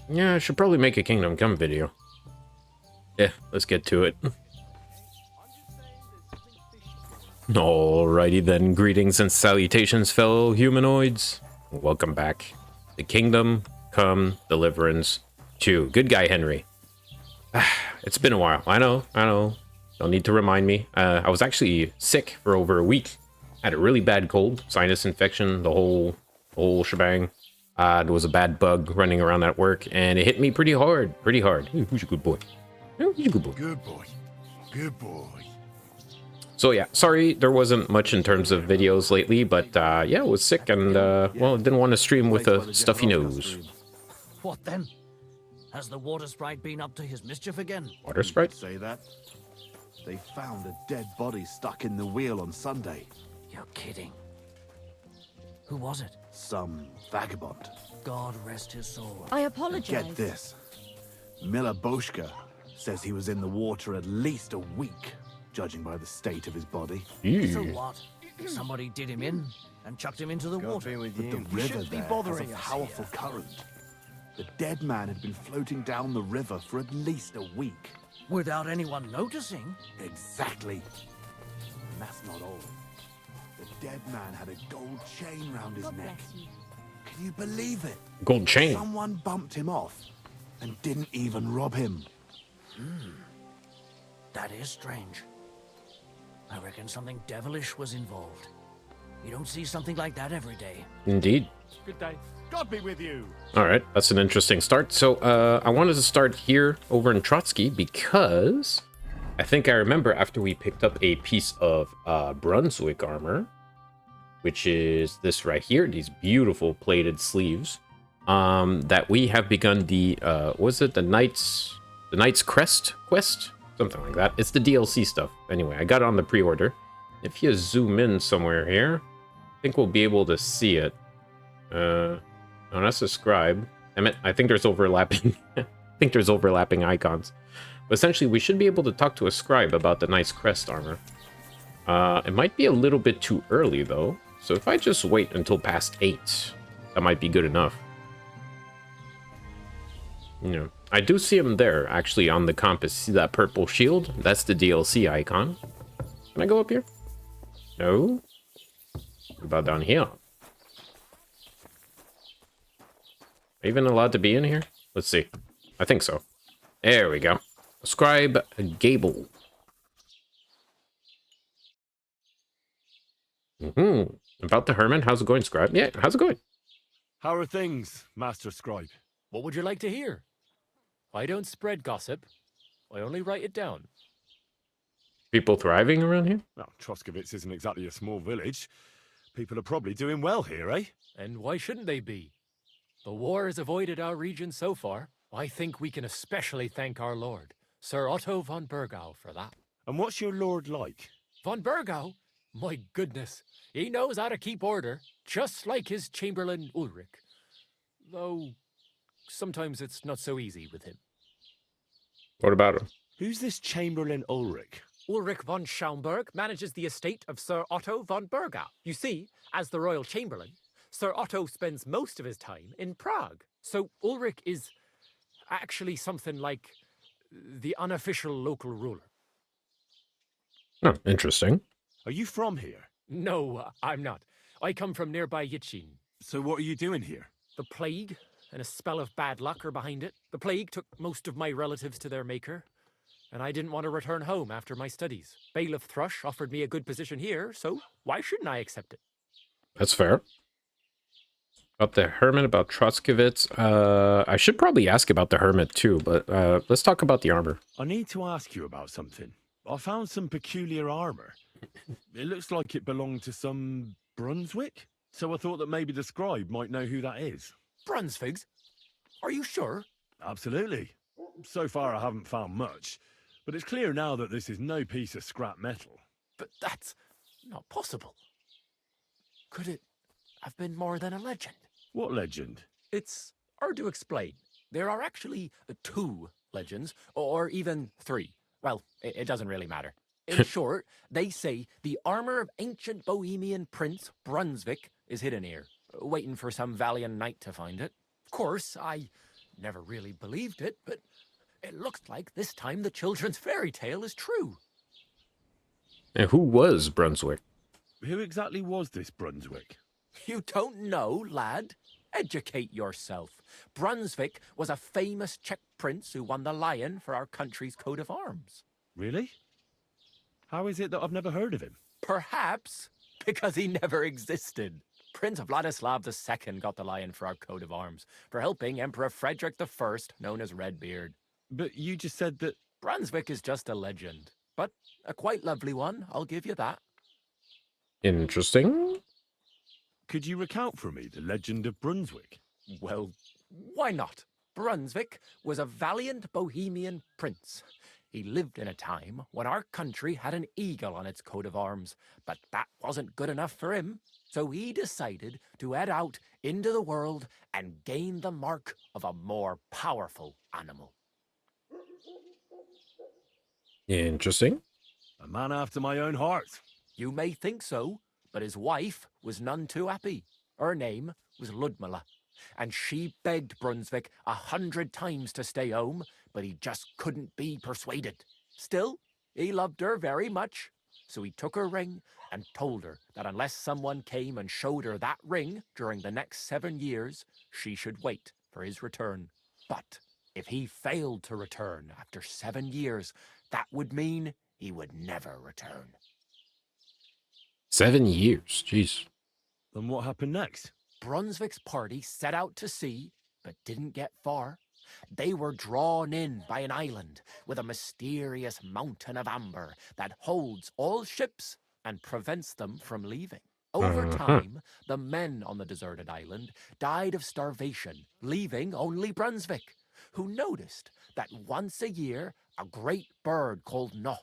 Yeah, I should probably make a Kingdom Come video. Yeah, let's get to it. Alrighty then, greetings and salutations, fellow humanoids. Welcome back. The Kingdom Come Deliverance II. GoodGuy Henry. It's been a while. I know. Don't need to remind me. I was actually sick for over a week. I had a really bad cold, sinus infection, the whole shebang. There was a bad bug running around at work, and it hit me pretty hard. Hey, who's a good boy? Who's a good boy? Good boy. Good boy. So yeah, sorry there wasn't much in terms of videos lately, but yeah, I was sick and well, didn't want to stream with a stuffy nose. What then? Has the water sprite been up to his mischief again? Water sprite? Say that? They found a dead body stuck in the wheel on Sunday. You're kidding. Who was it? Some vagabond. God rest his soul. I And apologize. get this. Miller Boschka says he was in the water at least a week, judging by the state of his body. So what? Somebody did him in and chucked him into the water. But the river there has a powerful current. The dead man had been floating down the river for at least a week. Without anyone noticing? Exactly. And that's not all. The dead man had a gold chain round his God neck. bless you. Can you believe it? Gold chain. Someone bumped him off and didn't even rob him. That is strange. I reckon something devilish was involved. You don't see something like that every day. Indeed. Good day. God be with you. All right, that's an interesting start. So I wanted to start here over in Trotsky because I think I remember after we picked up a piece of Brunswick armor, which is this right here, these beautiful plated sleeves, that we have begun the was it the Knight's Crest quest, something like that. It's the DLC stuff. Anyway, I got it on the pre-order. If you zoom in somewhere here, I think we'll be able to see it. No, that's a scribe. I think there's overlapping. I think there's overlapping icons. But essentially, we should be able to talk to a scribe about the Knight's Crest armor. It might be a little bit too early, though. So if I just wait until past 8, that might be good enough. You know, I do see him there, actually, on the compass. See that purple shield? That's the DLC icon. Can I go up here? No? What about down here? Even allowed to be in here? Let's see. I think so. There we go. Scribe Gable. About the Hermit. How's it going, Scribe? Yeah, how's it going? How are things, Master Scribe? What would you like to hear? I don't spread gossip. I only write it down. People thriving around here? Well, Troskovitz isn't exactly a small village. People are probably doing well here, eh? And why shouldn't they be? The war has avoided our region so far. I think we can especially thank our lord, Sir Otto von Burgau, for that. And what's your lord like? Von Burgau? My goodness, he knows how to keep order, just like his chamberlain Ulrich. Though, sometimes it's not so easy with him. What about him? Who's this Chamberlain Ulrich? Ulrich von Schaumburg manages the estate of Sir Otto von Burgau. You see, as the royal chamberlain, Sir Otto spends most of his time in Prague. So Ulrich is actually something like the unofficial local ruler. Oh, interesting. Are you from here? No, I'm not. I come from nearby Yitchin. So what are you doing here? The plague and a spell of bad luck are behind it. The plague took most of my relatives to their maker, and I didn't want to return home after my studies. Bailiff Thrush offered me a good position here, so why shouldn't I accept it? That's fair. About the Hermit, about Troskovitz. I should probably ask about the Hermit too, but let's talk about the armor. I need to ask you about something. I found some peculiar armor. It looks like it belonged to some Brunswick, so I thought that maybe the scribe might know who that is. Brunswigs? Are you sure? Absolutely. So far I haven't found much, but it's clear now that this is no piece of scrap metal. But that's not possible. Could it have been more than a legend? What legend? It's hard to explain. There are actually 2 legends, or even 3. Well, it doesn't really matter. In short, they say the armor of ancient Bohemian prince Brunswick is hidden here, waiting for some valiant knight to find it. Of course, I never really believed it, but it looks like this time the children's fairy tale is true. And who was Brunswick? Who exactly was this Brunswick? You don't know, lad? Educate yourself. Brunswick was a famous Czech prince who won the lion for our country's coat of arms. Really? How is it that I've never heard of him? Perhaps because he never existed. Prince Vladislav II got the lion for our coat of arms for helping Emperor Frederick I, known as Redbeard. But you just said that... Brunswick is just a legend, but a quite lovely one, I'll give you that. Interesting. Could you recount for me the legend of Brunswick? Well, why not? Brunswick was a valiant Bohemian prince. He lived in a time when our country had an eagle on its coat of arms, but that wasn't good enough for him. So he decided to head out into the world and gain the mark of a more powerful animal. Interesting. A man after my own heart. You may think so, but his wife was none too happy. Her name was Ludmilla, and she begged Brunswick 100 times to stay home, but he just couldn't be persuaded. Still, he loved her very much, so he took her ring and told her that unless someone came and showed her that ring during the next 7 years, she should wait for his return. But if he failed to return after 7 years, that would mean he would never return. 7 years. Jeez. Then what happened next? Brunswick's party set out to sea, but didn't get far. They were drawn in by an island with a mysterious mountain of amber that holds all ships and prevents them from leaving. Over time, the men on the deserted island died of starvation, leaving only Brunswick, who noticed that once a year a great bird called No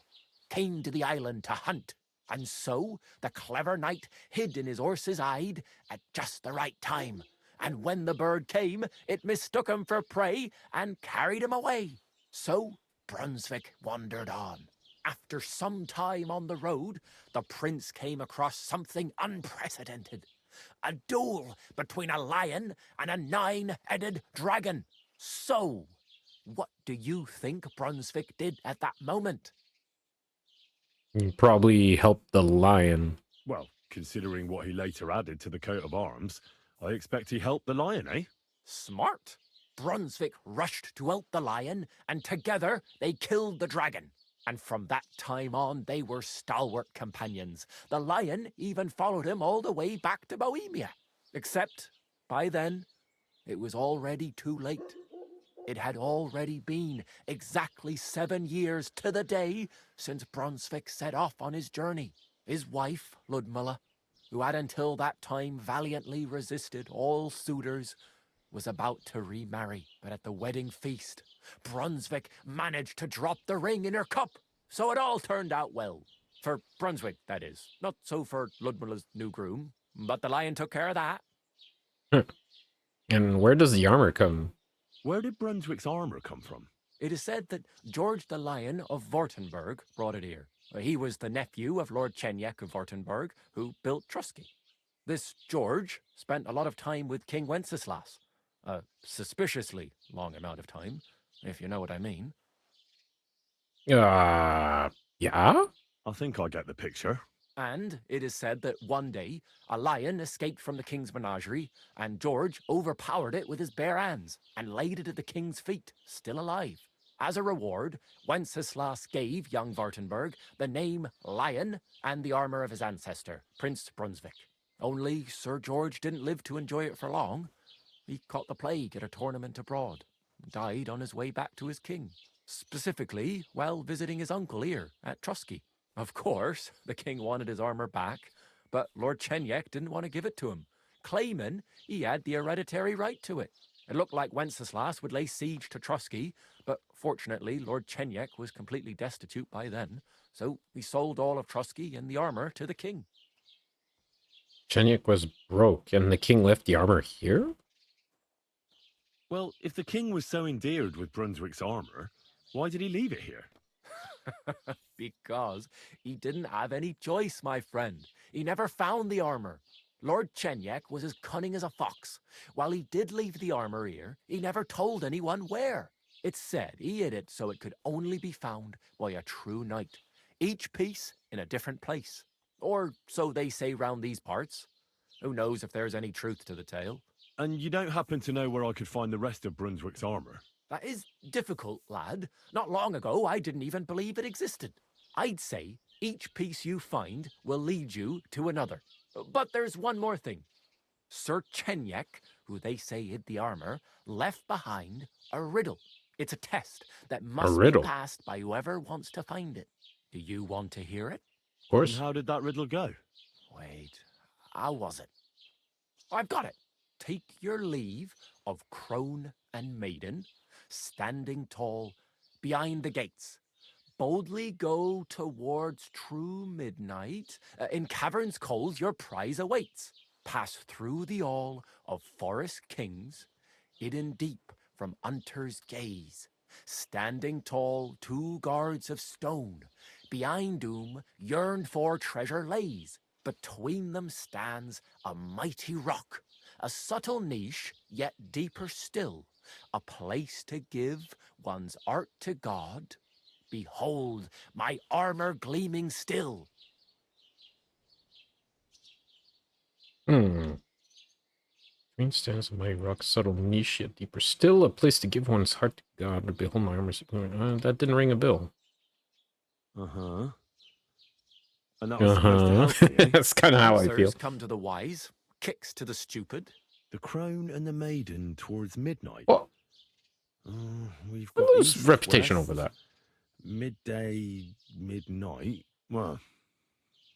came to the island to hunt. And so the clever knight hid in his horse's hide at just the right time. And when the bird came, it mistook him for prey and carried him away. So Brunswick wandered on. After some time on the road, the prince came across something unprecedented. A duel between a lion and a 9-headed dragon. So, what do you think Brunswick did at that moment? You probably helped the lion. Well, considering what he later added to the coat of arms, I expect he helped the lion, eh? Smart. Brunswick rushed to help the lion, and together they killed the dragon. And from that time on, they were stalwart companions. The lion even followed him all the way back to Bohemia. Except, by then, it was already too late. It had already been exactly 7 years to the day since Brunswick set off on his journey. His wife, Ludmilla, who had until that time valiantly resisted all suitors, was about to remarry. But at the wedding feast, Brunswick managed to drop the ring in her cup. So it all turned out well. For Brunswick, that is. Not so for Ludmilla's new groom. But the lion took care of that. And where does the armor come? Where did Brunswick's armor come from? It is said that George the Lion of Württemberg brought it here. He was the nephew of Lord Chenyak of Württemberg, who built Trusky. This George spent a lot of time with King Wenceslas. A suspiciously long amount of time, if you know what I mean. Yeah? I think I get the picture. And it is said that one day, a lion escaped from the king's menagerie, and George overpowered it with his bare hands and laid it at the king's feet, still alive. As a reward, Wenceslas gave young Württemberg the name Lion and the armor of his ancestor, Prince Brunswick. Only Sir George didn't live to enjoy it for long. He caught the plague at a tournament abroad, and died on his way back to his king, specifically while visiting his uncle here at Trusky. Of course, the king wanted his armor back, but Lord Chenyak didn't want to give it to him, claiming he had the hereditary right to it. It looked like Wenceslas would lay siege to Trusky, but fortunately Lord Chenyak was completely destitute by then, so he sold all of Trusky and the armor to the king. Chenyak was broke, and the king left the armor here? Well, if the king was so endeared with Brunswick's armor, why did he leave it here? Because he didn't have any choice, my friend. He never found the armor. Lord Chenyek was as cunning as a fox. While he did leave the armor here, he never told anyone where. It's said he hid it so it could only be found by a true knight, each piece in a different place. Or so they say round these parts. Who knows if there's any truth to the tale? And you don't happen to know where I could find the rest of Brunswick's armor? That is difficult, lad. Not long ago, I didn't even believe it existed. I'd say each piece you find will lead you to another. But there's one more thing. Sir Chenyek, who they say hid the armor, left behind a riddle. It's a test that must be passed by whoever wants to find it. Do you want to hear it? Of course. And how did that riddle go? Wait, how was it? I've got it. Take your leave of crone and maiden, standing tall behind the gates. Boldly go towards true midnight. In caverns cold your prize awaits. Pass through the all of forest kings, hidden deep from hunter's gaze. Standing tall, 2 guards of stone, behind whom yearned for treasure lays. Between them stands a mighty rock, a subtle niche, yet deeper still, a place to give one's art to God. Behold, my armor gleaming still. Green stands on my rock, subtle niche, yet deeper still, a place to give one's heart to God. To behold my armor. That didn't ring a bell. Uh-huh. And that was supposed to help you, eh? That's kind of how I feel. Come to the wise, kicks to the stupid. The crone and the maiden towards midnight. Well, We've got lose east, reputation west, over that. Midday, midnight. Well,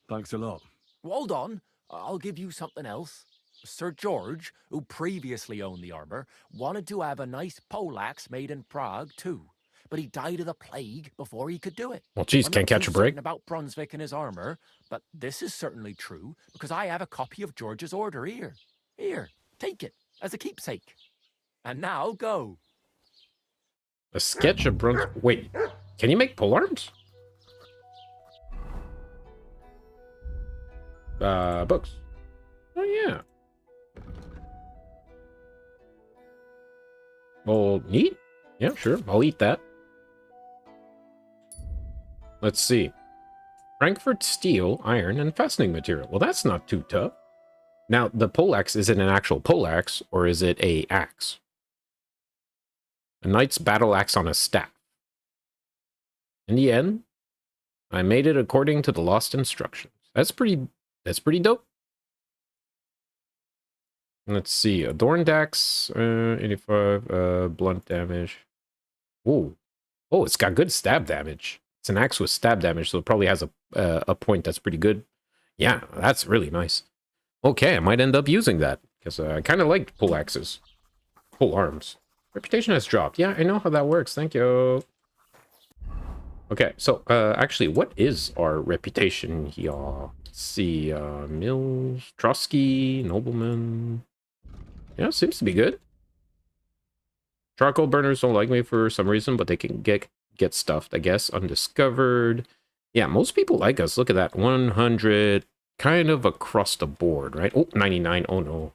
thanks a lot. Hold on, I'll give you something else. Sir George, who previously owned the armor, wanted to have a nice poleaxe made in Prague too, but he died of the plague before he could do it. Well, geez, can't catch a break. About Brunswick and his armor, but this is certainly true because I have a copy of George's order here. Here, take it as a keepsake. And now go. A sketch of Brunswick. Wait, can you make polearms? Books. Oh yeah. Well, neat. Yeah, sure. I'll eat that. Let's see. Frankfurt steel, iron, and fastening material. Well, that's not too tough. Now, the poleaxe, is it an actual poleaxe, or is it a axe? A knight's battle axe on a staff. In the end, I made it according to the lost instructions. That's pretty dope. Let's see. Adorned axe, 85, blunt damage. Ooh. Oh, it's got good stab damage. It's an axe with stab damage, so it probably has a point that's pretty good. Yeah, that's really nice. Okay, I might end up using that, because I kind of liked pole axes. Pole arms. Reputation has dropped. Yeah, I know how that works. Thank you. Okay, so, actually, what is our reputation here? Let's see, Mills, Trotsky, Nobleman. Yeah, seems to be good. Charcoal burners don't like me for some reason, but they can get stuffed, I guess. Undiscovered. Yeah, most people like us. Look at that. 100. Kind of across the board, right? Oh, 99. Oh, no.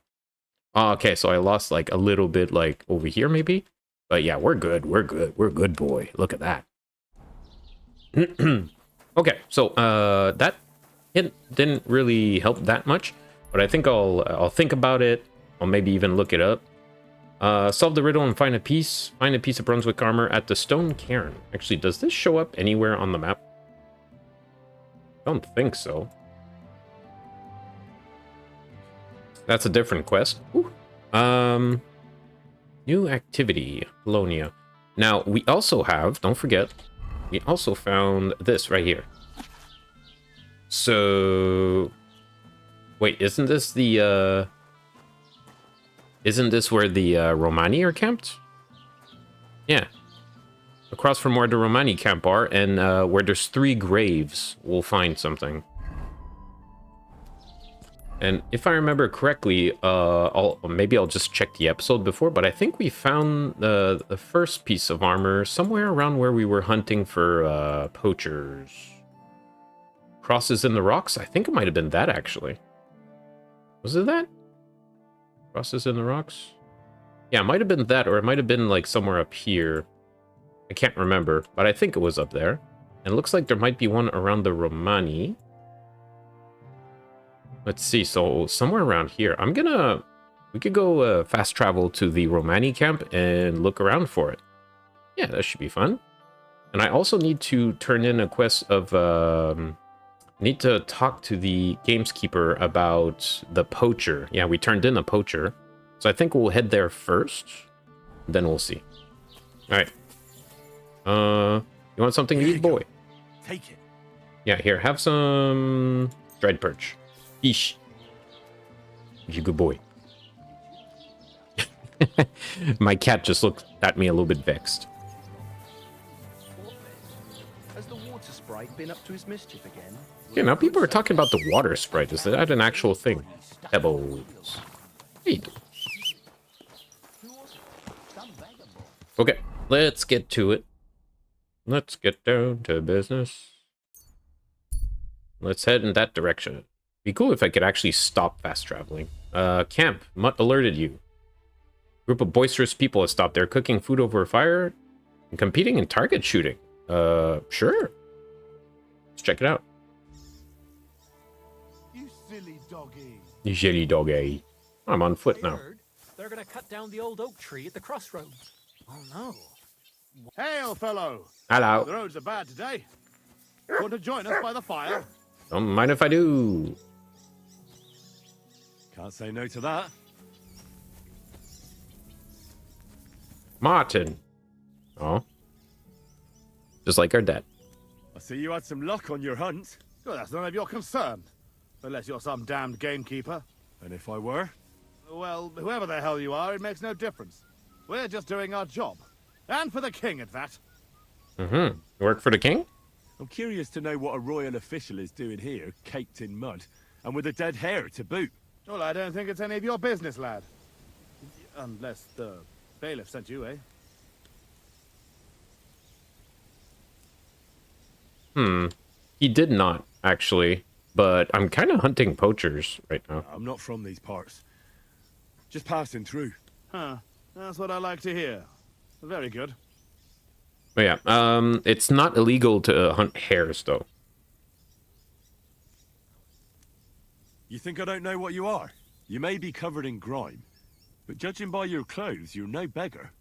Okay, so I lost, like, a little bit, like, over here, maybe? But yeah, we're good. We're good. We're good, boy. Look at that. Okay, so, that hint didn't really help that much. But I think I'll think about it. I'll maybe even look it up. Solve the riddle and find a piece of Brunswick armor at the stone cairn. Actually, does this show up anywhere on the map? I don't think so. That's a different quest. Ooh. New activity, Polonia. Now, we also have, don't forget, we also found this right here. So, wait, isn't this the, isn't this where the Romani are camped? Yeah. Across from where the Romani camp are, and where there's 3 graves, we'll find something. And if I remember correctly, maybe I'll just check the episode before, but I think we found the first piece of armor somewhere around where we were hunting for poachers. Crosses in the rocks? I think it might have been that, actually. Was it that? Crosses in the rocks? Yeah, it might have been that, or it might have been like somewhere up here. I can't remember, but I think it was up there. And it looks like there might be one around the Romani. Let's see, so somewhere around here. We could go fast travel to the Romani camp and look around for it. Yeah, that should be fun. And I also need to turn in a quest of... need to talk to the gameskeeper about the poacher. Yeah, we turned in a poacher. So I think we'll head there first. Then we'll see. Alright. You want something to eat, boy? Take it. Yeah, here, have some dried perch. Eesh. You good boy. My cat just looked at me a little bit vexed. Has the water sprite been up to his mischief again? Yeah, now people are talking about the water sprite. Is that an actual thing? Pebbles. Hey. Okay, let's get to it. Let's get down to business. Let's head in that direction. Be cool if I could actually stop fast traveling. Camp, Mutt alerted you. Group of boisterous people has stopped there, cooking food over a fire and competing in target shooting. Sure. Let's check it out. You silly doggy. You silly doggy. I'm on foot now. They're gonna cut down the old oak tree at the crossroads. Oh no. Hail, fellow. Hello. The roads are bad today. Want to join us by the fire? Don't mind if I do. Can't say no to that. Martin. Oh. Just like our dad. I see you had some luck on your hunt. Well, that's none of your concern. Unless you're some damned gamekeeper. And if I were? Well, whoever the hell you are, it makes no difference. We're just doing our job. And for the king at that. Mm-hmm. You work for the king? I'm curious to know what a royal official is doing here, caked in mud, and with a dead hare to boot. Well, I don't think it's any of your business, lad. Unless the bailiff sent you, eh? He did not, actually. But I'm kind of hunting poachers right now. I'm not from these parts. Just passing through. Huh. That's what I like to hear. Very good. But yeah, it's not illegal to hunt hares, though. You think I don't know what you are? You may be covered in grime, but judging by your clothes, you're no beggar.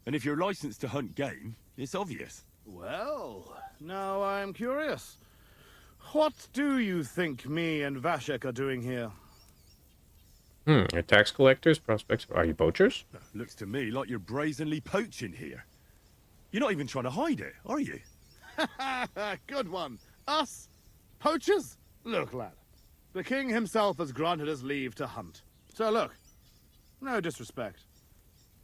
And if you're licensed to hunt game, it's obvious. Well, now I'm curious. What do you think me and Vashek are doing here? Are tax collectors, prospects? Are you poachers? Looks to me like you're brazenly poaching here. You're not even trying to hide it, are you? Good one. Us? Poachers? Look, lad. The king himself has granted us leave to hunt. So look, no disrespect,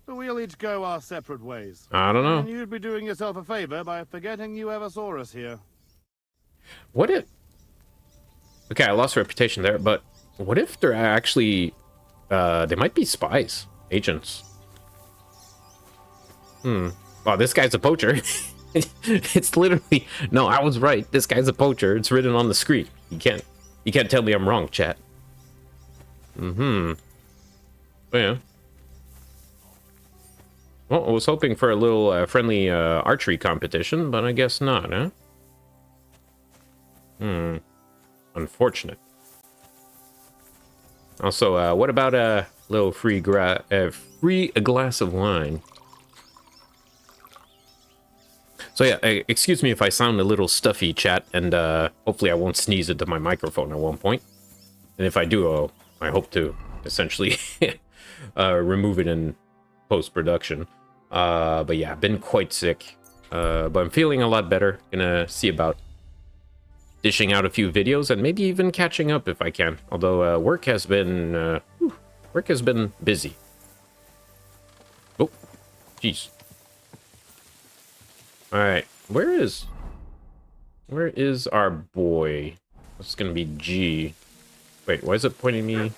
but we'll each go our separate ways. I don't know. And you'd be doing yourself a favor by forgetting you ever saw us here. What if... Okay, I lost reputation there, but what if they're actually... they might be spies. Agents. Wow, this guy's a poacher. It's literally... No, I was right. This guy's a poacher. It's written on the screen. You can't tell me I'm wrong, chat. But yeah. Well, I was hoping for a little friendly archery competition, but I guess not, huh? Unfortunate. Also, what about a little free a glass of wine? So yeah, excuse me if I sound a little stuffy, chat, and hopefully I won't sneeze into my microphone at one point. And if I do, I hope to essentially remove it in post-production. But yeah, I've been quite sick, but I'm feeling a lot better. Gonna see about dishing out a few videos and maybe even catching up if I can. Although work has been busy. Oh, jeez. All right, where is our boy? It's gonna be G. Wait, why is it pointing me?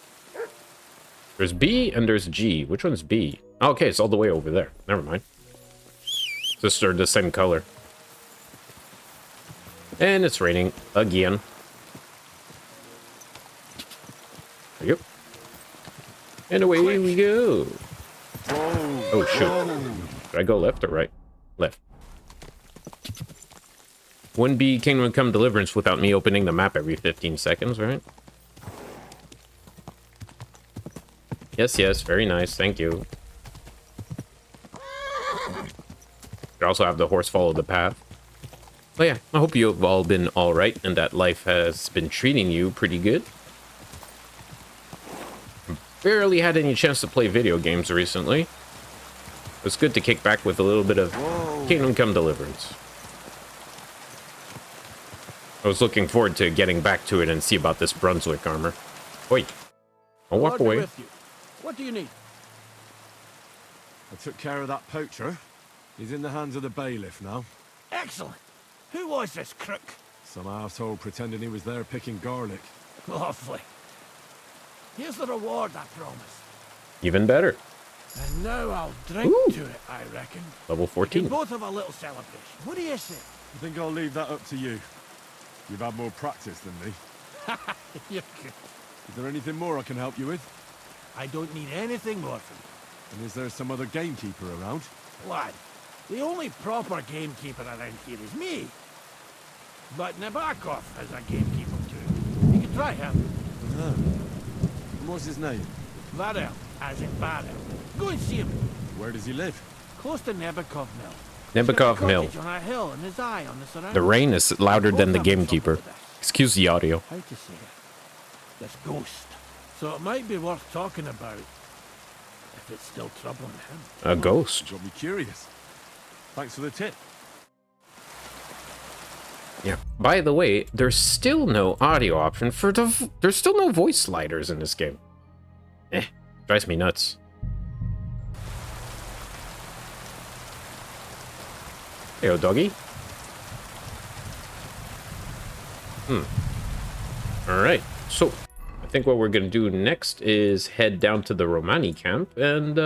There's B and there's G. Which one's B? Oh, okay, it's all the way over there. Never mind. Just are the same color. And it's raining again. There you And away we go. Whoa. Oh, shoot. Whoa. Did I go left or right? Left. Wouldn't be Kingdom Come Deliverance without me opening the map every 15 seconds, right? Yes, yes, very nice, thank you. You also have the horse follow the path. But yeah, I hope you've all been alright and that life has been treating you pretty good. Barely had any chance to play video games recently. It's good to kick back with a little bit of Kingdom Come Deliverance. I was looking forward to getting back to it and see about this Brunswick armor. Wait, I'll walk away. What do you need? I took care of that poacher. He's in the hands of the bailiff now. Excellent. Who was this crook? Some arsehole pretending he was there picking garlic. Lovely. Here's the reward I promised. Even better. And now I'll drink to it, I reckon. Level We 14. can both have a little celebration. What do you say? I think I'll leave that up to you. You've had more practice than me. You're good. Is there anything more I can help you with? I don't need anything more from you. And is there some other gamekeeper around? Lad, the only proper gamekeeper around here is me. But Nabokov has a gamekeeper too. You can try him. Ah. What's his name? Varel, as in Varel. Go and see him. Where does he live? Close to Nebokov Mill. Nebokov Mill. Cottage on a hill and his eye on the surroundings. The rain is louder than the Both have gamekeeper. trouble with this. Excuse the audio. How to say it? This ghost. So it might be worth talking about if it's still troubling him. A ghost. Got me curious. Thanks for the tip. Yeah. By the way, there's still no audio option for the... There's still no voice sliders in this game. Drives me nuts. Hey, doggy. Alright, so I think what we're gonna do next is head down to the Romani camp and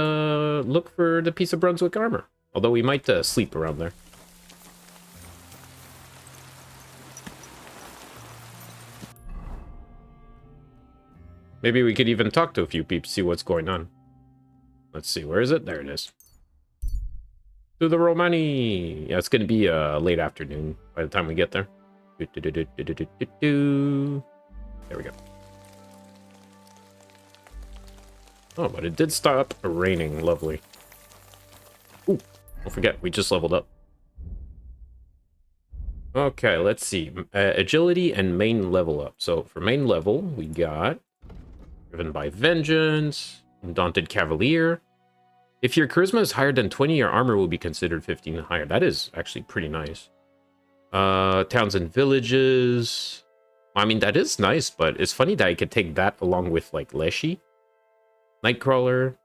look for the piece of Brunswick armor. Although we might sleep around there. Maybe we could even talk to a few peeps, see what's going on. Let's see, where is it? There it is. To the Romani! Yeah, it's gonna be late afternoon by the time we get there. There we go. Oh, but it did stop raining. Lovely. Ooh, don't forget, we just leveled up. Okay, let's see. Agility and main level up. So for main level, we got Driven by Vengeance, Undaunted Cavalier. If your charisma is higher than 20, your armor will be considered 15 higher. That is actually pretty nice. Towns and villages. I mean, that is nice, but it's funny that I could take that along with, like, Leshy. Nightcrawler.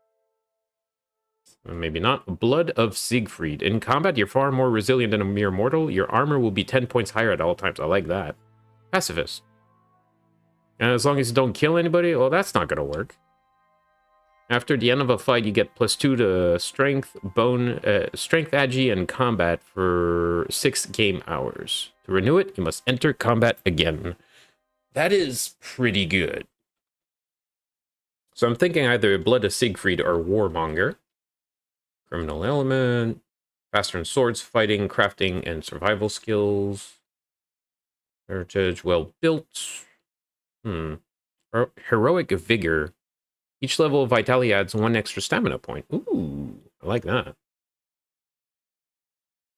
Maybe not. Blood of Siegfried. In combat, you're far more resilient than a mere mortal. Your armor will be 10 points higher at all times. I like that. Pacifist. And as long as you don't kill anybody, well, that's not going to work. After the end of a fight, you get +2 to strength, strength agi, and combat for 6 game hours. To renew it, you must enter combat again. That is pretty good. So I'm thinking either Blood of Siegfried or Warmonger. Criminal element, faster in swords, fighting, crafting, and survival skills. Heritage, well built. Heroic vigor. Each level of vitality adds 1 extra stamina point. Ooh, I like that.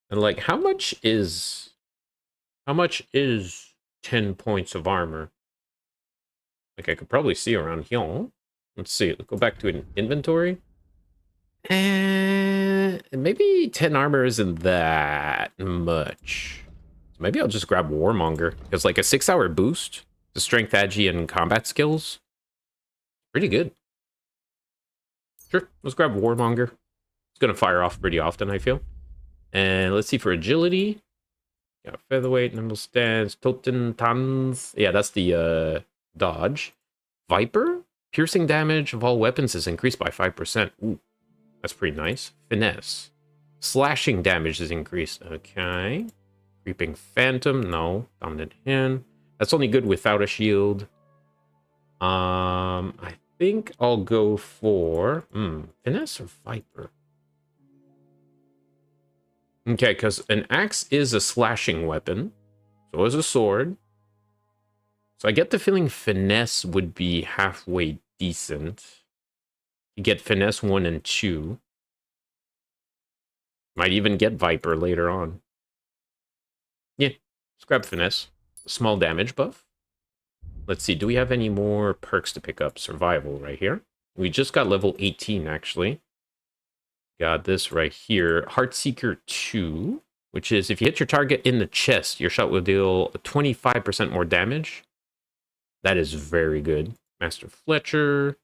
And like, how much is 10 points of armor? Like, I could probably see around here. Let's see. Let's go back to an inventory. Maybe 10 armor isn't that much. So maybe I'll just grab Warmonger. Because like a 6-hour boost to strength, agi, and combat skills. Pretty good. Sure, let's grab Warmonger. It's going to fire off pretty often, I feel. And let's see for agility. Got featherweight, nimble stance, Toten Tans. Yeah, that's the dodge. Viper? Piercing damage of all weapons is increased by 5%. Ooh, that's pretty nice. Finesse. Slashing damage is increased. Okay. Creeping Phantom. No. Dominant Hand. That's only good without a shield. I think I'll go for finesse or viper. Okay, because an axe is a slashing weapon. So is a sword. So I get the feeling finesse would be halfway decent. You get finesse 1 and 2. Might even get viper later on. Yeah, let's grab finesse. Small damage buff. Let's see, do we have any more perks to pick up? Survival right here. We just got level 18, actually. Got this right here. Heartseeker 2, which is if you hit your target in the chest, your shot will deal 25% more damage. That is very good. Master Fletcher.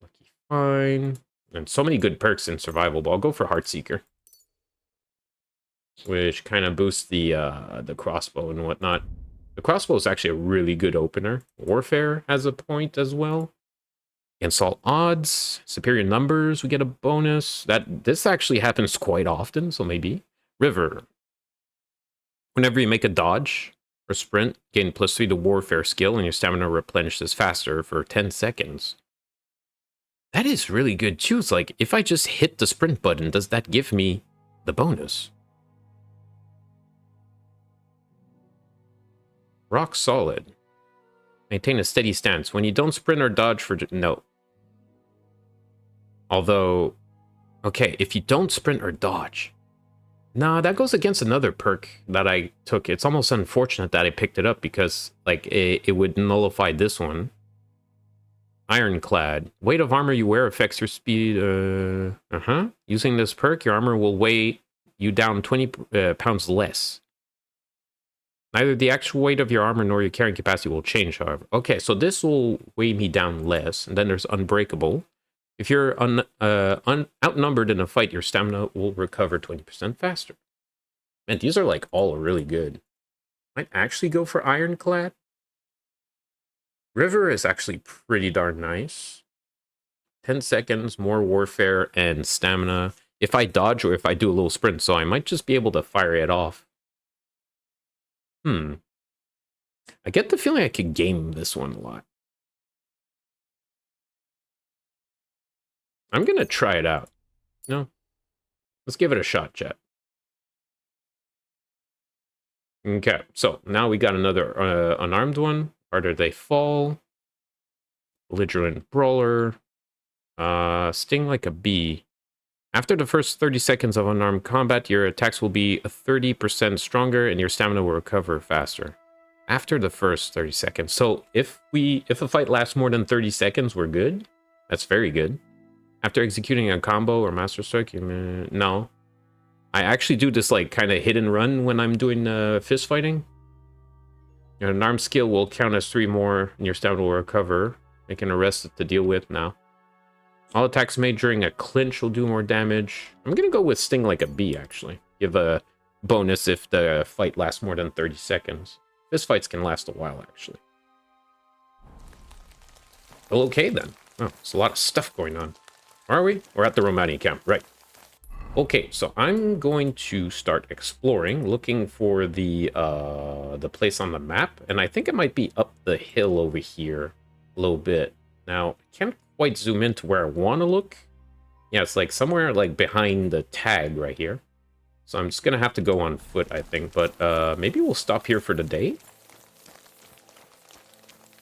Lucky Fine. And so many good perks in survival, but I'll go for Heartseeker, which kind of boosts the crossbow and whatnot. The crossbow is actually a really good opener. Warfare has a point as well. Against all odds, superior numbers, we get a bonus. This actually happens quite often, so maybe. River. Whenever you make a dodge or sprint, gain +3 to warfare skill, and your stamina replenishes faster for 10 seconds. That is really good too. It's like, if I just hit the sprint button, does that give me the bonus? Rock solid. Maintain a steady stance. When you don't sprint or dodge for... No. Although... Okay, if you don't sprint or dodge... Nah, that goes against another perk that I took. It's almost unfortunate that I picked it up because, like, it would nullify this one. Ironclad. Weight of armor you wear affects your speed. Using this perk, your armor will weigh you down 20 pounds less. Neither the actual weight of your armor nor your carrying capacity will change, however. Okay, so this will weigh me down less. And then there's Unbreakable. If you're outnumbered in a fight, your stamina will recover 20% faster. Man, these are like all really good. Might actually go for Ironclad. River is actually pretty darn nice. 10 seconds, more warfare and stamina. If I dodge or if I do a little sprint, so I might just be able to fire it off. I get the feeling I could game this one a lot. I'm gonna try it out. No? Let's give it a shot, chat. Okay, so now we got another unarmed one. Harder They Fall. Belligerent Brawler. Sting Like a Bee. After the first 30 seconds of unarmed combat, your attacks will be 30% stronger and your stamina will recover faster. After the first 30 seconds. So if a fight lasts more than 30 seconds, we're good. That's very good. After executing a combo or master strike, no. I actually do this like kind of hit and run when I'm doing fist fighting. Your unarmed skill will count as 3 more and your stamina will recover. Make an arrest to deal with now. All attacks made during a clinch will do more damage. I'm gonna go with Sting Like a Bee, actually. Give a bonus if the fight lasts more than 30 seconds. Fist fights can last a while, actually. Well, okay then. Oh, there's a lot of stuff going on. Where are we? We're at the Romani camp, right. Okay, so I'm going to start exploring, looking for the place on the map, and I think it might be up the hill over here a little bit. Now, I can't quite zoom in to where I want to look. Yeah, it's like somewhere like behind the tag right here. So I'm just gonna have to go on foot, I think, but maybe we'll stop here for the day.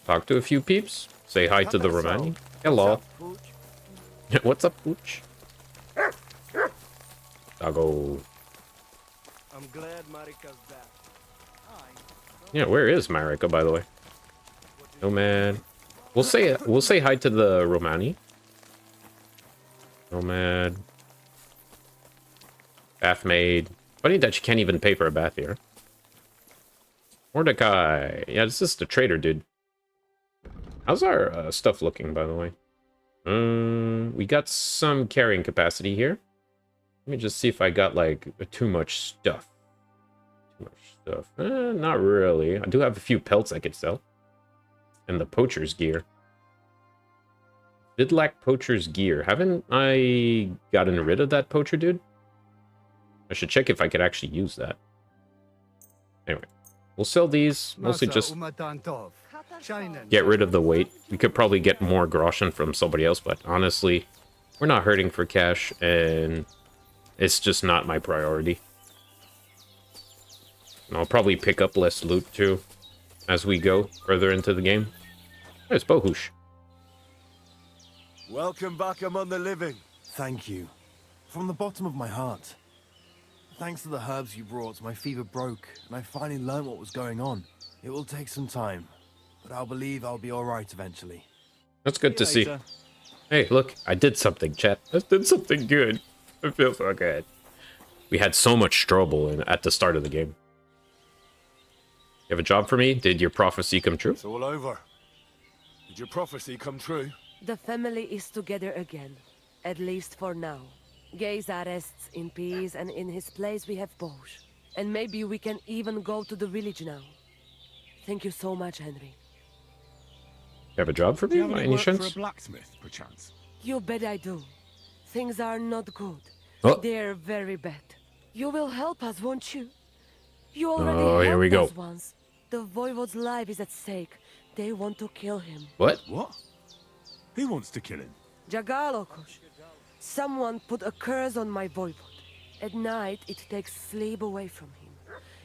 Talk to a few peeps. Say hi to the Romani. Hello. What's up, Pooch? Doggo. I'm glad Marika's back. Yeah, where is Marika, by the way? Nomad. We'll say hi to the Romani. Nomad. Bath maid. Funny that you can't even pay for a bath here. Mordecai. Yeah, this is the trader, dude. How's our stuff looking, by the way? We got some carrying capacity here. Let me just see if I got, like, too much stuff. Not really. I do have a few pelts I could sell. And the poacher's gear. Vidlac poacher's gear. Haven't I gotten rid of that poacher, dude? I should check if I could actually use that. Anyway. We'll sell these. Mostly just... get rid of the weight. We could probably get more groschen from somebody else, but honestly, we're not hurting for cash, and it's just not my priority. And I'll probably pick up less loot, too, as we go further into the game. There's Bohush. Welcome back among the living. Thank you. From the bottom of my heart. Thanks to the herbs you brought, my fever broke, and I finally learned what was going on. It will take some time, but I'll believe I'll be alright eventually. That's good to see. Hey, look, I did something, chat. I did something good. I feel so good. We had so much trouble at the start of the game. You have a job for me? Did your prophecy come true? It's all over. Did your prophecy come true? The family is together again, at least for now. Gay's rests in peace, and in his place we have Bosch. And maybe we can even go to the village now. Thank you so much, Henry. You have a job for me, by any chance? For a blacksmith, perchance? You bet I do. Things are not good. Oh. They're very bad. You will help us, won't you? You already here we helped go. us once. The voivode's life is at stake. They want to kill him. What? What? Who wants to kill him? Jagalokos. Someone put a curse on my voivode. At night, it takes sleep away from him.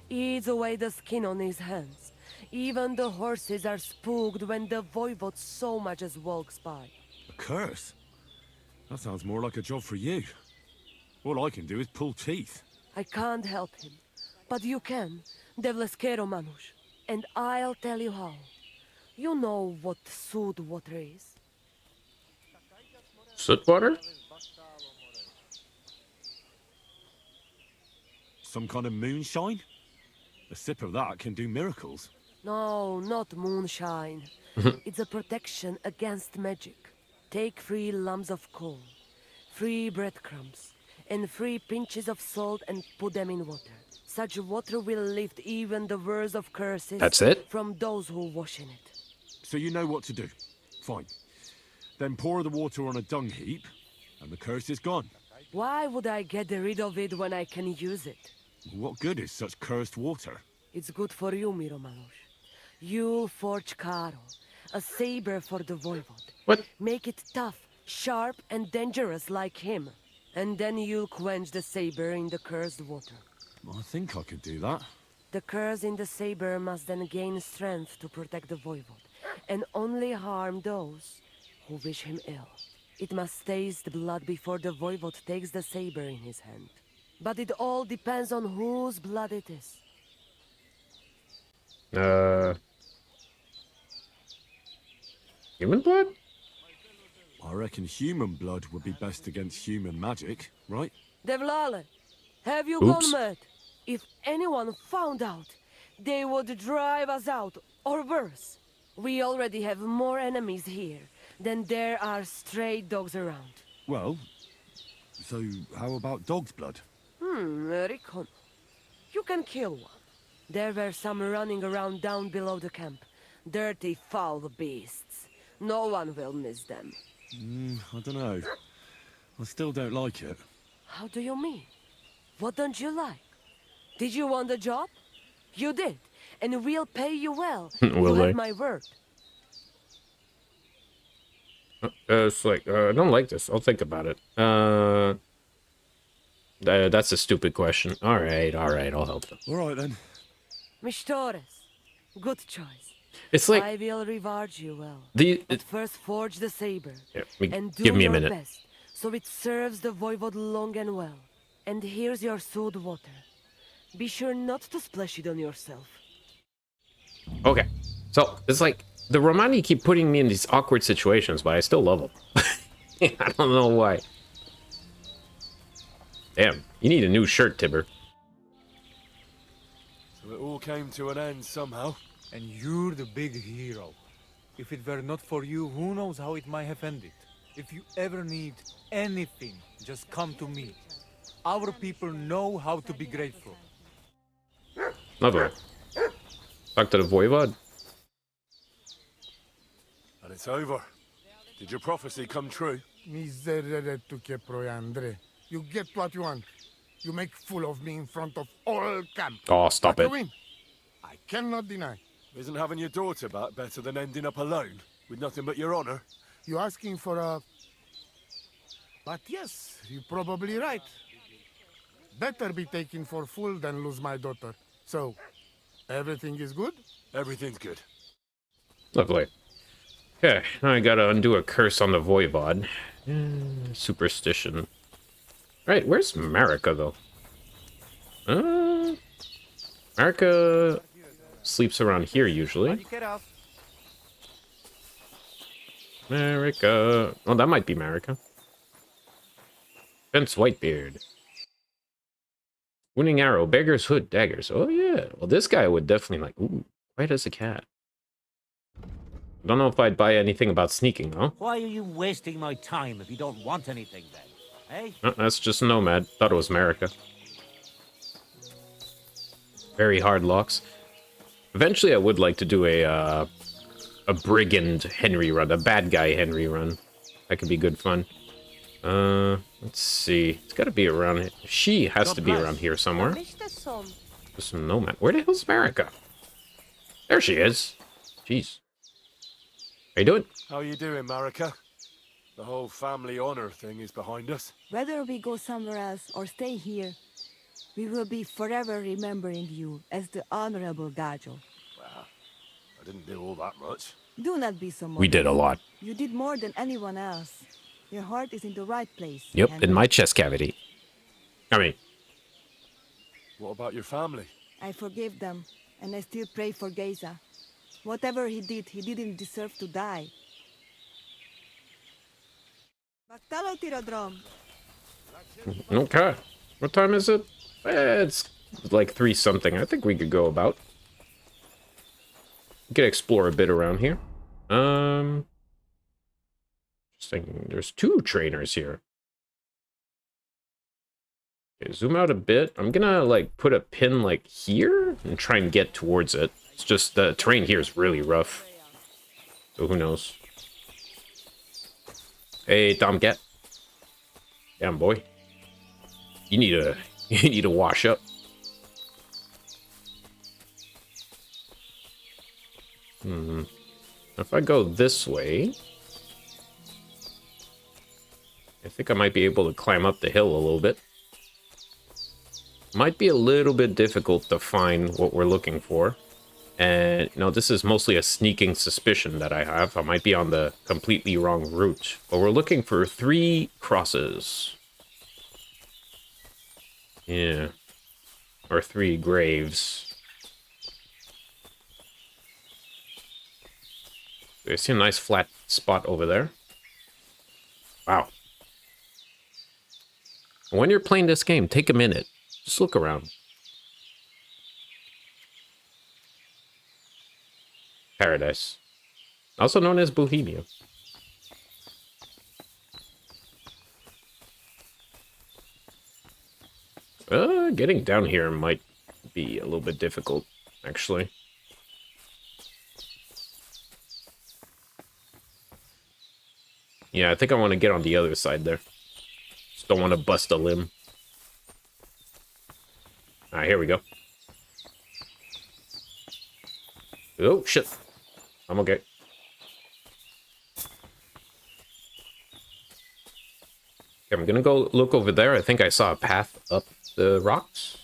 Eats away the skin on his hands. Even the horses are spooked when the voivode so much as walks by. A curse? That sounds more like a job for you. All I can do is pull teeth. I can't help him. But you can. Devleskero Manush. And I'll tell you how. You know what soot water is? Soot water? Some kind of moonshine? A sip of that can do miracles. No, not moonshine. It's a protection against magic. Take 3 lumps of coal, 3 breadcrumbs, and 3 pinches of salt and put them in water. Such water will lift even the worst of curses. That's it? From those who wash in it. So you know what to do. Fine. Then pour the water on a dung heap, and the curse is gone. Why would I get rid of it when I can use it? What good is such cursed water? It's good for you, Miromanush. You'll forge Karo, a saber for the voivode. What? Make it tough, sharp, and dangerous like him. And then you'll quench the saber in the cursed water. I think I could do that. The curse in the saber must then gain strength to protect the voivode, and only harm those who wish him ill. It must taste blood before the voivode takes the saber in his hand. But it all depends on whose blood it is. Human blood? I reckon human blood would be best against human magic, right? Devlale, have you Oops. gone mad? If anyone found out, they would drive us out, or worse. We already have more enemies here than there are stray dogs around. Well, so how about dog's blood? Rikon. You can kill one. There were some running around down below the camp. Dirty, foul beasts. No one will miss them. I don't know. I still don't like it. How do you mean? What don't you like? Did you want the job? You did, and we'll pay you well. Will You they? have my word. It's like, I don't like this. I'll think about it. That's a stupid question. Alright, I'll help them. All right, then. Mistores. Good choice. It's like, I will reward you well. the... But first forge the saber. Yeah, And do give me a your minute. best, so it serves the voivode long and well. And here's your soot water. Be sure not to splash it on yourself. Okay, so it's like, the Romani keep putting me in these awkward situations, but I still love them. I don't know why. Damn, you need a new shirt, Tibber. So it all came to an end somehow. And you're the big hero. If it were not for you, who knows how it might have ended. If you ever need anything, just come to me. Our people know how to be grateful. Lovely. Talk to the Voivod. And it's over. Did your prophecy come true? Miserere tu che proiandre. You get what you want. You make fool of me in front of all camp. Oh, stop But it. you win. I cannot deny. Isn't having your daughter back better than ending up alone, with nothing but your honor? You asking for a... But yes, you're probably right. Better be taken for fool than lose my daughter. So, everything is good? Everything's good. Lovely. Okay, now I gotta undo a curse on the Voivod. Superstition. Right, where's Marika, though? Marika sleeps around here, usually. Marika. Oh, that might be Marika. Fence Whitebeard. Winning Arrow, Beggar's Hood, Daggers. Oh, yeah. Well, this guy would definitely like... Ooh, white as a cat. Don't know if I'd buy anything about sneaking, though. Why are you wasting my time if you don't want anything, then? Eh? Oh, that's just a nomad. Thought it was Marika. Very hard locks. Eventually, I would like to do a brigand Henry run, a bad guy Henry run. That could be good fun. Let's see. It's got to be around here. She has to be around here somewhere. Just a nomad. Where the hell's Marika? There she is. Jeez. How you doing? How you doing, Marika? The whole family honor thing is behind us. Whether we go somewhere else or stay here, we will be forever remembering you as the Honorable Gajo. Well, I didn't do all that much. Do not be so much. We did a lot. You did more than anyone else. Your heart is in the right place. Yep, Henry. in my chest cavity. I mean... What about your family? I forgive them, and I still pray for Geza. Whatever he didn't deserve to die. Baktalo Tirodrom. Okay. What time is it? It's like 3 something. I think we could go about. We could explore a bit around here. Just thinking, there's 2 trainers here. Okay, zoom out a bit. I'm gonna like put a pin like here and try and get towards it. It's just the terrain here is really rough. So who knows? Hey, Tomcat. Damn boy. You need to wash up. If I go this way, I think I might be able to climb up the hill a little bit. Might be a little bit difficult to find what we're looking for. And, you know, this is mostly a sneaking suspicion that I have. I might be on the completely wrong route. But we're looking for 3 crosses. Yeah. Or 3 graves. I see a nice flat spot over there. Wow. When you're playing this game, take a minute. Just look around. Paradise. Also known as Bohemia. Getting down here might be a little bit difficult, actually. Yeah, I think I want to get on the other side there. Just don't want to bust a limb. Alright, here we go. Oh, shit. I'm okay. Okay, I'm gonna go look over there. I think I saw a path up the rocks.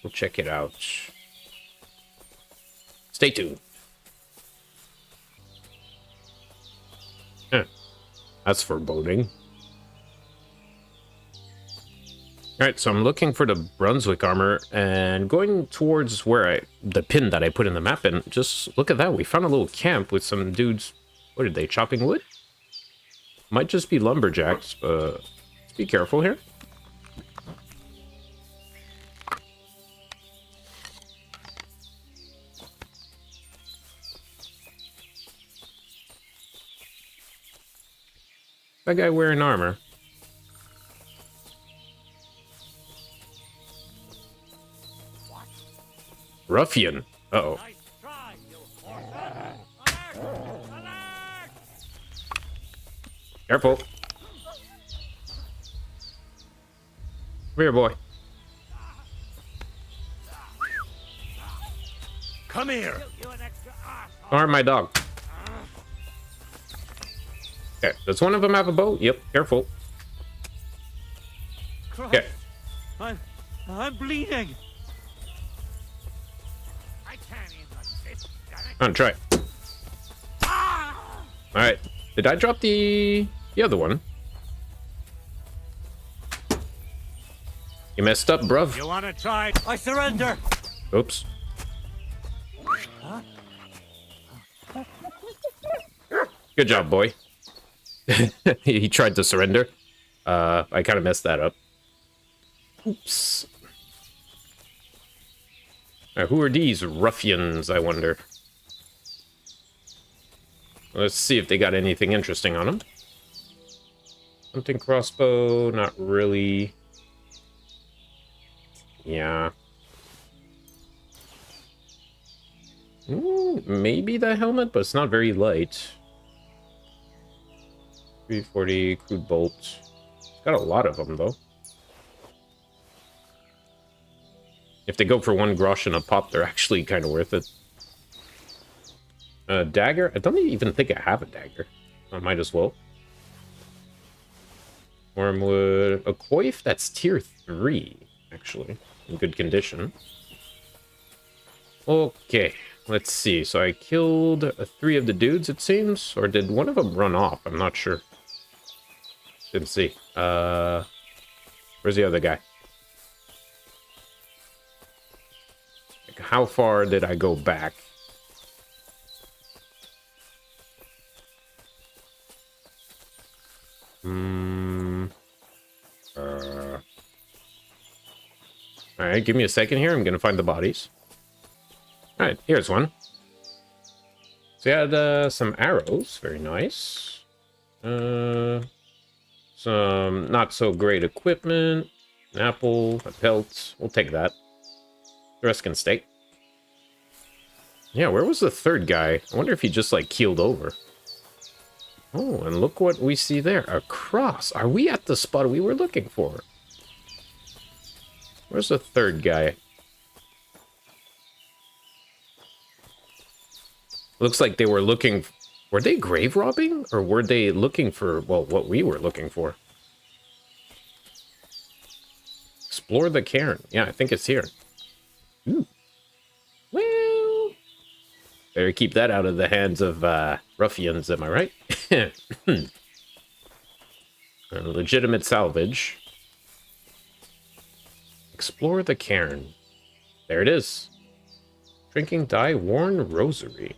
We'll check it out. Stay tuned. That's foreboding. Alright, so I'm looking for the Brunswick armor and going towards where the pin that I put in the map, and just look at that. We found a little camp with some dudes. What are they, chopping wood? Might just be lumberjacks, but let's be careful here. That guy wearing armor. Ruffian. Uh-oh. Careful. Come here, boy. Come here. Or my dog. Okay, does one of them have a bow? Yep, careful. Okay. I'm bleeding. I can't aim like this. Come on, try. Alright. Did I drop the other one? You messed up, bruv. You wanna try? I surrender. Oops. Good job, boy. He tried to surrender. I kind of messed that up. Oops. Who are these ruffians, I wonder? Let's see if they got anything interesting on them. Hunting crossbow, not really. Yeah. Maybe the helmet, but it's not very light. 340, crude bolt. It's got a lot of them, though. If they go for 1 grosh and a pop, they're actually kind of worth it. Dagger? I don't even think I have a dagger. I might as well. Wormwood. A coif? That's tier 3, actually. In good condition. Okay, let's see. So I killed 3 of the dudes, it seems. Or did one of them run off? I'm not sure. Didn't see. Where's the other guy? Like, how far did I go back? Alright, give me a second here. I'm gonna find the bodies. Alright, here's one. So you had some arrows. Very nice. Some not so great equipment. An apple, a pelt. We'll take that. The rest can stay. Yeah, where was the third guy? I wonder if he just, like, keeled over. Oh, and look what we see there. A cross. Are we at the spot we were looking for? Where's the third guy? Looks like they were looking... Were they grave robbing? Or were they looking for, well, what we were looking for? Explore the cairn. Yeah, I think it's here. Ooh. Well... Better keep that out of the hands of ruffians, am I right? A legitimate salvage. Explore the cairn. There it is. Drinking dye worn rosary.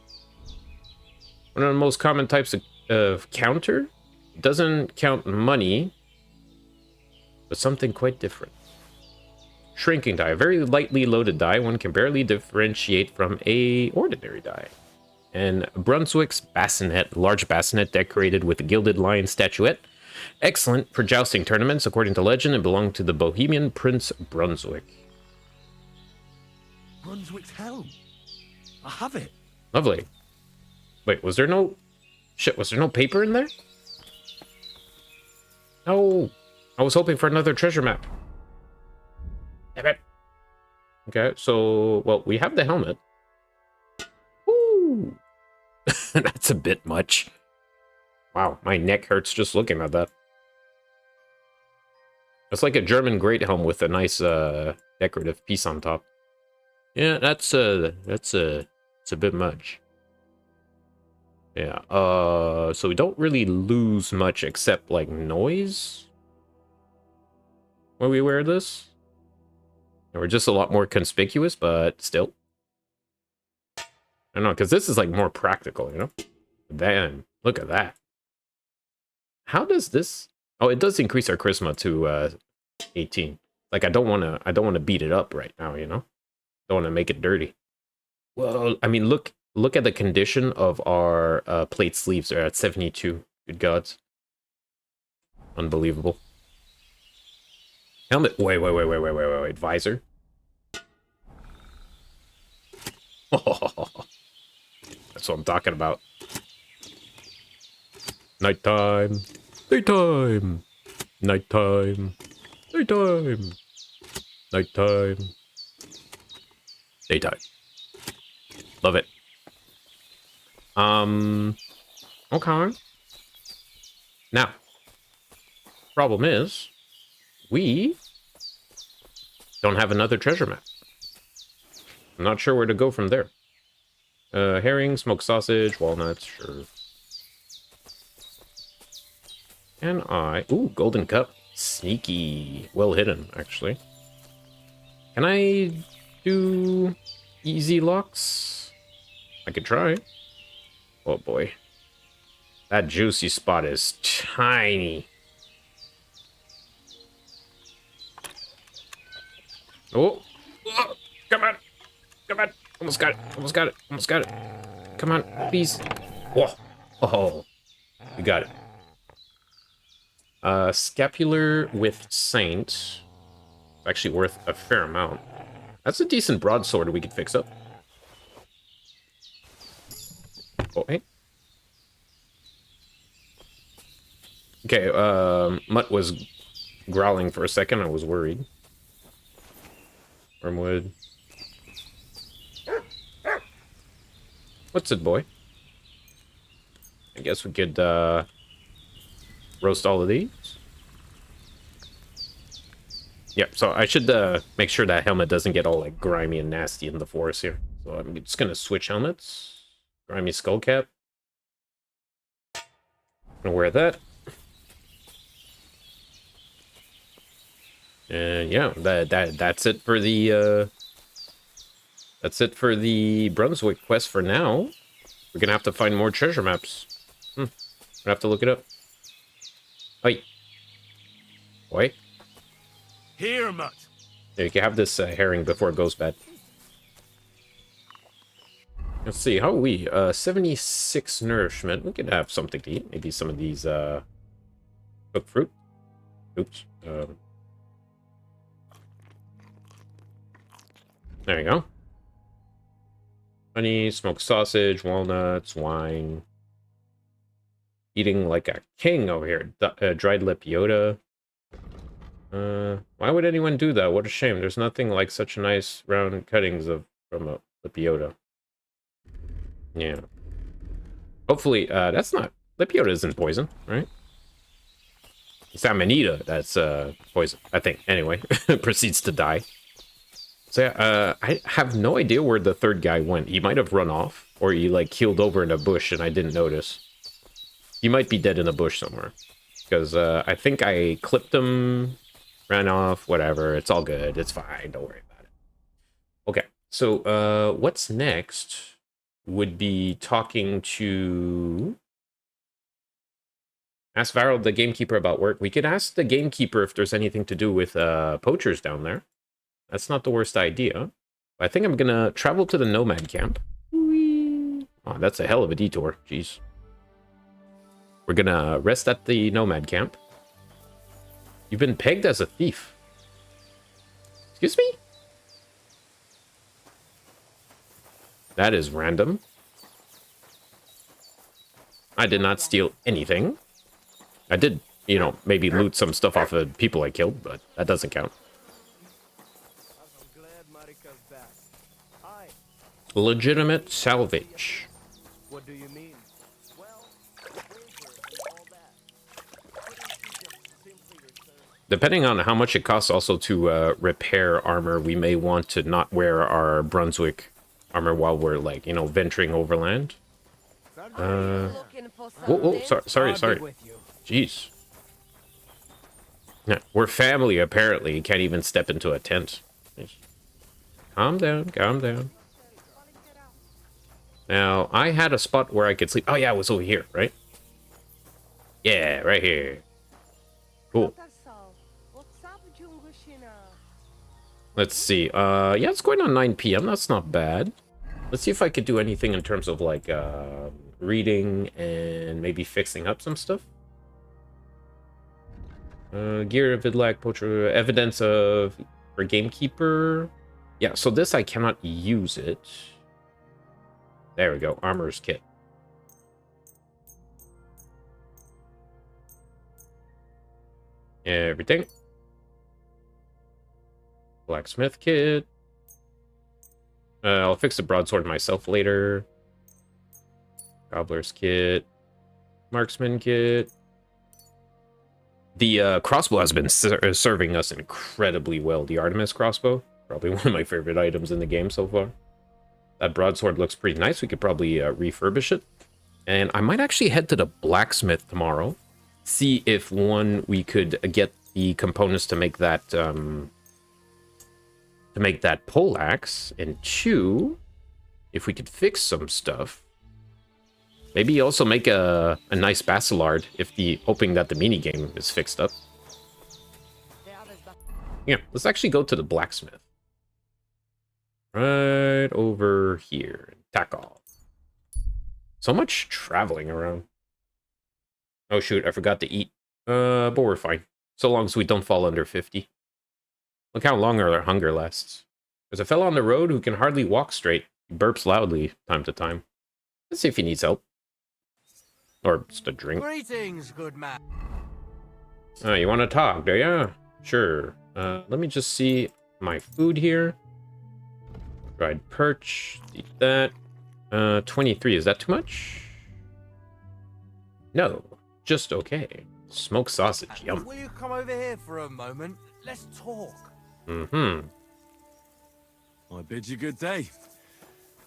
One of the most common types of counter. It doesn't count money, but something quite different. Shrinking die, a very lightly loaded die, one can barely differentiate from a ordinary die. And Brunswick's bassinet, large bassinet decorated with a gilded lion statuette. Excellent for jousting tournaments, according to legend, and belonged to the Bohemian Prince Brunswick. Brunswick's helm. I have it. Lovely. Wait, was there no... Shit, was there no paper in there? No. I was hoping for another treasure map. Damn it. Okay, so... Well, we have the helmet. Woo! That's a bit much. Wow, my neck hurts just looking at that. It's like a German great helm with a nice decorative piece on top. Yeah, it's a bit much. Yeah, so we don't really lose much except, like, noise when we wear this. And we're just a lot more conspicuous, but still. I don't know, because this is, like, more practical, you know? Damn, look at that. How does this... Oh, it does increase our charisma to 18. Like, I don't want to beat it up right now, you know? Don't want to make it dirty. Well, I mean, look at the condition of our plate sleeves. They're at 72. Good gods. Unbelievable. Helmet. Wait. Visor. That's what I'm talking about. Nighttime. Daytime. Nighttime. Daytime. Nighttime. Daytime. Love it. Okay. Now, problem is, we don't have another treasure map. I'm not sure where to go from there. Herring, smoked sausage, walnuts, sure. Can I... Ooh, golden cup. Sneaky. Well hidden, actually. Can I do easy locks? I could try. Oh boy. That juicy spot is tiny. Oh. Oh, come on. Come on. Almost got it. Almost got it. Almost got it. Come on, please. Whoa. Oh. We got it. Scapular with Saint. Actually worth a fair amount. That's a decent broadsword we could fix up. Oh, hey. Okay, Mutt was growling for a second. I was worried. Wormwood. What's it, boy? I guess we could, roast all of these. Yep, so I should, make sure that helmet doesn't get all, like, grimy and nasty in the forest here. So I'm just gonna switch helmets. Grimy skull cap. Gonna wear that. And yeah, that's it for the, that's it for the Brunswick quest for now. We're gonna have to find more treasure maps. Gonna have to look it up. Oi. Boy. Here, Mutt. Yeah, you can have this herring before it goes bad. Let's see, how are we? 76 nourishment. We could have something to eat. Maybe some of these cooked fruit. Oops. There you go. Honey, smoked sausage, walnuts, wine. Eating like a king over here. Dried lip Yoda. Why would anyone do that? What a shame. There's nothing like such nice round cuttings from a lip Yoda. Yeah. Hopefully, that's not... Lip Yoda isn't poison, right? It's Amanita that's poison, I think. Anyway, proceeds to die. So yeah, I have no idea where the third guy went. He might have run off, or he like keeled over in a bush and I didn't notice. He might be dead in a bush somewhere. Because I think I clipped him, ran off, whatever. It's all good. It's fine. Don't worry about it. Okay, so what's next would be talking to... Ask Varel, the gamekeeper, about work. We could ask the gamekeeper if there's anything to do with poachers down there. That's not the worst idea. I think I'm gonna travel to the nomad camp. Whee! Oh, that's a hell of a detour. Jeez. We're gonna rest at the nomad camp. You've been pegged as a thief. Excuse me? That is random. I did not steal anything. I did, you know, maybe loot some stuff off of people I killed, but that doesn't count. Legitimate salvage. What do you mean? Depending on how much it costs also to repair armor, we may want to not wear our Brunswick armor while we're, like, you know, venturing overland. Whoa, sorry. Jeez. Yeah, we're family, apparently. You can't even step into a tent. Calm down, calm down. Now, I had a spot where I could sleep. Oh, yeah, it was over here, right? Yeah, right here. Cool. Let's see. Yeah, it's going on 9 p.m. That's not bad. Let's see if I could do anything in terms of, like, reading and maybe fixing up some stuff. Gear of Vidlac, Poacher, evidence of... for Gamekeeper. Yeah, so this I cannot use it. There we go. Armor's kit. Everything. Blacksmith kit. I'll fix the broadsword myself later. Gobbler's kit. Marksman kit. The crossbow has been serving us incredibly well. The Artemis crossbow. Probably one of my favorite items in the game so far. That broadsword looks pretty nice. We could probably refurbish it. And I might actually head to the blacksmith tomorrow. See if we could get the components to make that poleaxe. And two, if we could fix some stuff. Maybe also make a nice Basilard hoping that the minigame is fixed up. Yeah, let's actually go to the blacksmith. Right over here. Takal. So much traveling around. Oh shoot, I forgot to eat. But we're fine. So long as we don't fall under 50. Look how long our hunger lasts. There's a fellow on the road who can hardly walk straight. He burps loudly time to time. Let's see if he needs help. Or just a drink. Greetings, good man. You want to talk, do ya? Sure. Let me just see my food here. Dried perch. Eat that. 23. Is that too much? No. Just okay. Smoked sausage. Yum. Will you come over here for a moment? Let's talk. Mm-hmm. I bid you good day.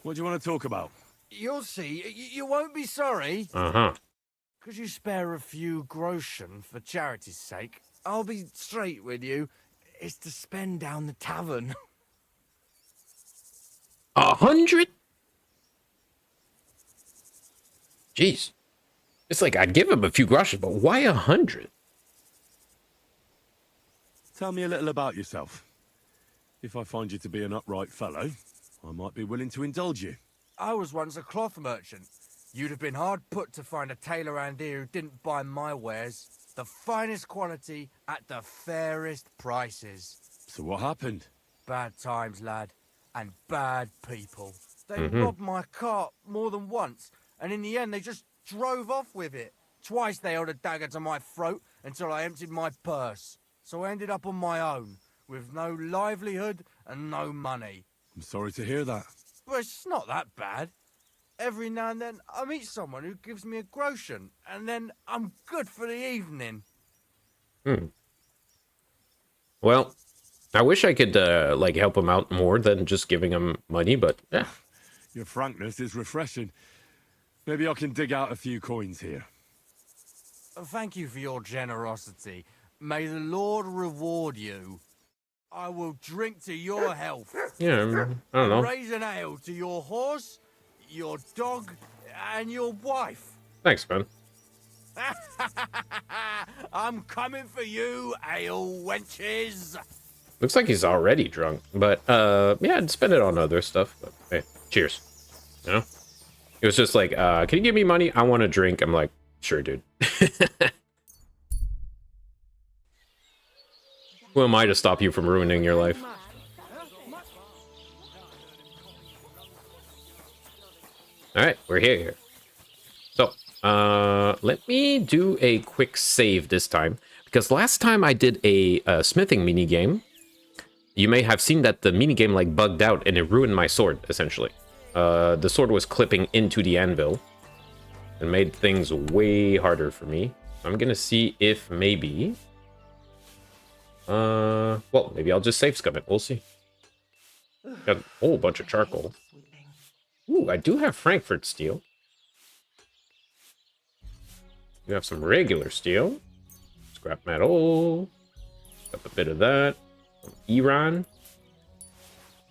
What do you want to talk about? You'll see. You won't be sorry. Uh-huh. Could you spare a few groschen for charity's sake? I'll be straight with you. It's to spend down the tavern. 100? Jeez. It's like I'd give him a few groschen, but why 100? Tell me a little about yourself. If I find you to be an upright fellow, I might be willing to indulge you. I was once a cloth merchant. You'd have been hard put to find a tailor around here who didn't buy my wares. The finest quality at the fairest prices. So what happened? Bad times, lad. And bad people. They robbed my cart more than once. And in the end, they just drove off with it. Twice they held a dagger to my throat until I emptied my purse. So I ended up on my own, with no livelihood and no money. I'm sorry to hear that. But it's not that bad. Every now and then, I meet someone who gives me a groschen, and then I'm good for the evening. Well, I wish I could, like, help him out more than just giving him money, but, yeah. Your frankness is refreshing. Maybe I can dig out a few coins here. Thank you for your generosity. May the Lord reward you. I will drink to your health. Yeah, I don't know. Raise an ale to your horse, your dog, and your wife. Thanks, man. I'm coming for you, ale wenches. Looks like he's already drunk, but, yeah, I'd spend it on other stuff, but, hey, cheers. You know? It was just like, can you give me money? I want a drink. I'm like, sure, dude. Who am I to stop you from ruining your life? Alright, we're here. So, let me do a quick save this time. Because last time I did a smithing minigame, you may have seen that the minigame like bugged out and it ruined my sword, essentially. The sword was clipping into the anvil. And made things way harder for me. I'm gonna see if maybe... well, maybe I'll just save scum it. We'll see. Got a whole bunch of charcoal. Ooh, I do have Frankfurt steel. You have some regular steel. Scrap metal. Got a bit of that. Some Iran.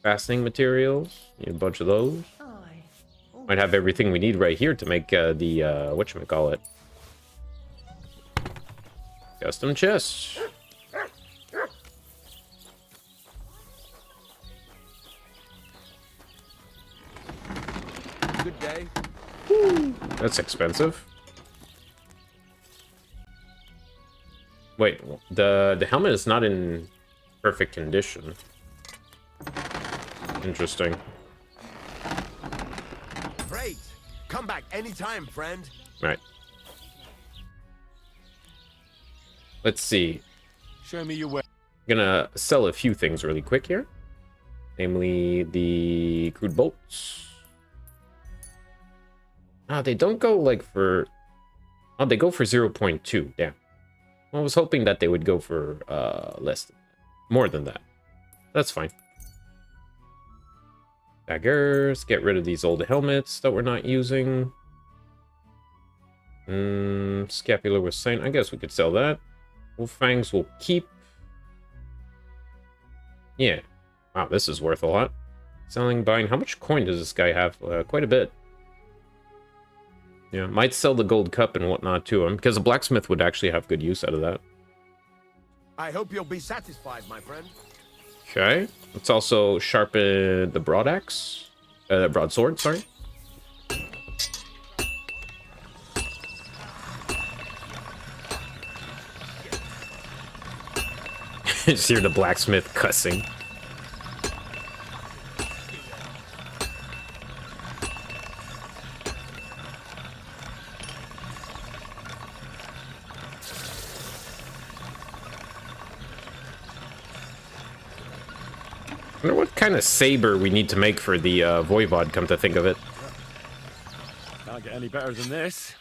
Fastening materials. Need a bunch of those. Might have everything we need right here to make the, whatchamacallit. Custom chests. Good day. That's expensive. Wait, the helmet is not in perfect condition. Interesting. Great. Come back anytime, friend. Right. Let's see. Show me your way. I'm gonna sell a few things really quick here. namely the crude bolts. Ah, they don't go like for... Oh, they go for 0.2. Damn. I was hoping that they would go for less than that. More than that. That's fine. Daggers. Get rid of these old helmets that we're not using. Scapular with Saint. I guess we could sell that. Wolf Fangs will keep. Yeah. Wow, this is worth a lot. Selling, buying. How much coin does this guy have? Quite a bit. Yeah, might sell the gold cup and whatnot to him, because a blacksmith would actually have good use out of that. I hope you'll be satisfied, my friend. Okay. Let's also sharpen the broadaxe. Broadsword, sorry. Just hear the blacksmith cussing. I wonder what kind of saber we need to make for the Voivod, come to think of it. Can't get any better than this.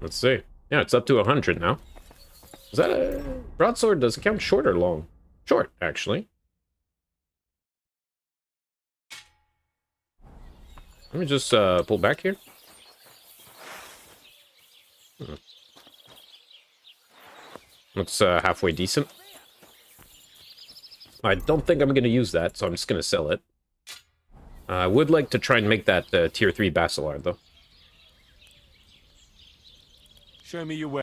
Let's see. Yeah, it's up to 100 now. Is that a... Broadsword does it count short or long? Short, actually. Let me just pull back here. Looks halfway decent. I don't think I'm going to use that, so I'm just going to sell it. I would like to try and make that tier 3 Basilar, though. Show me your way.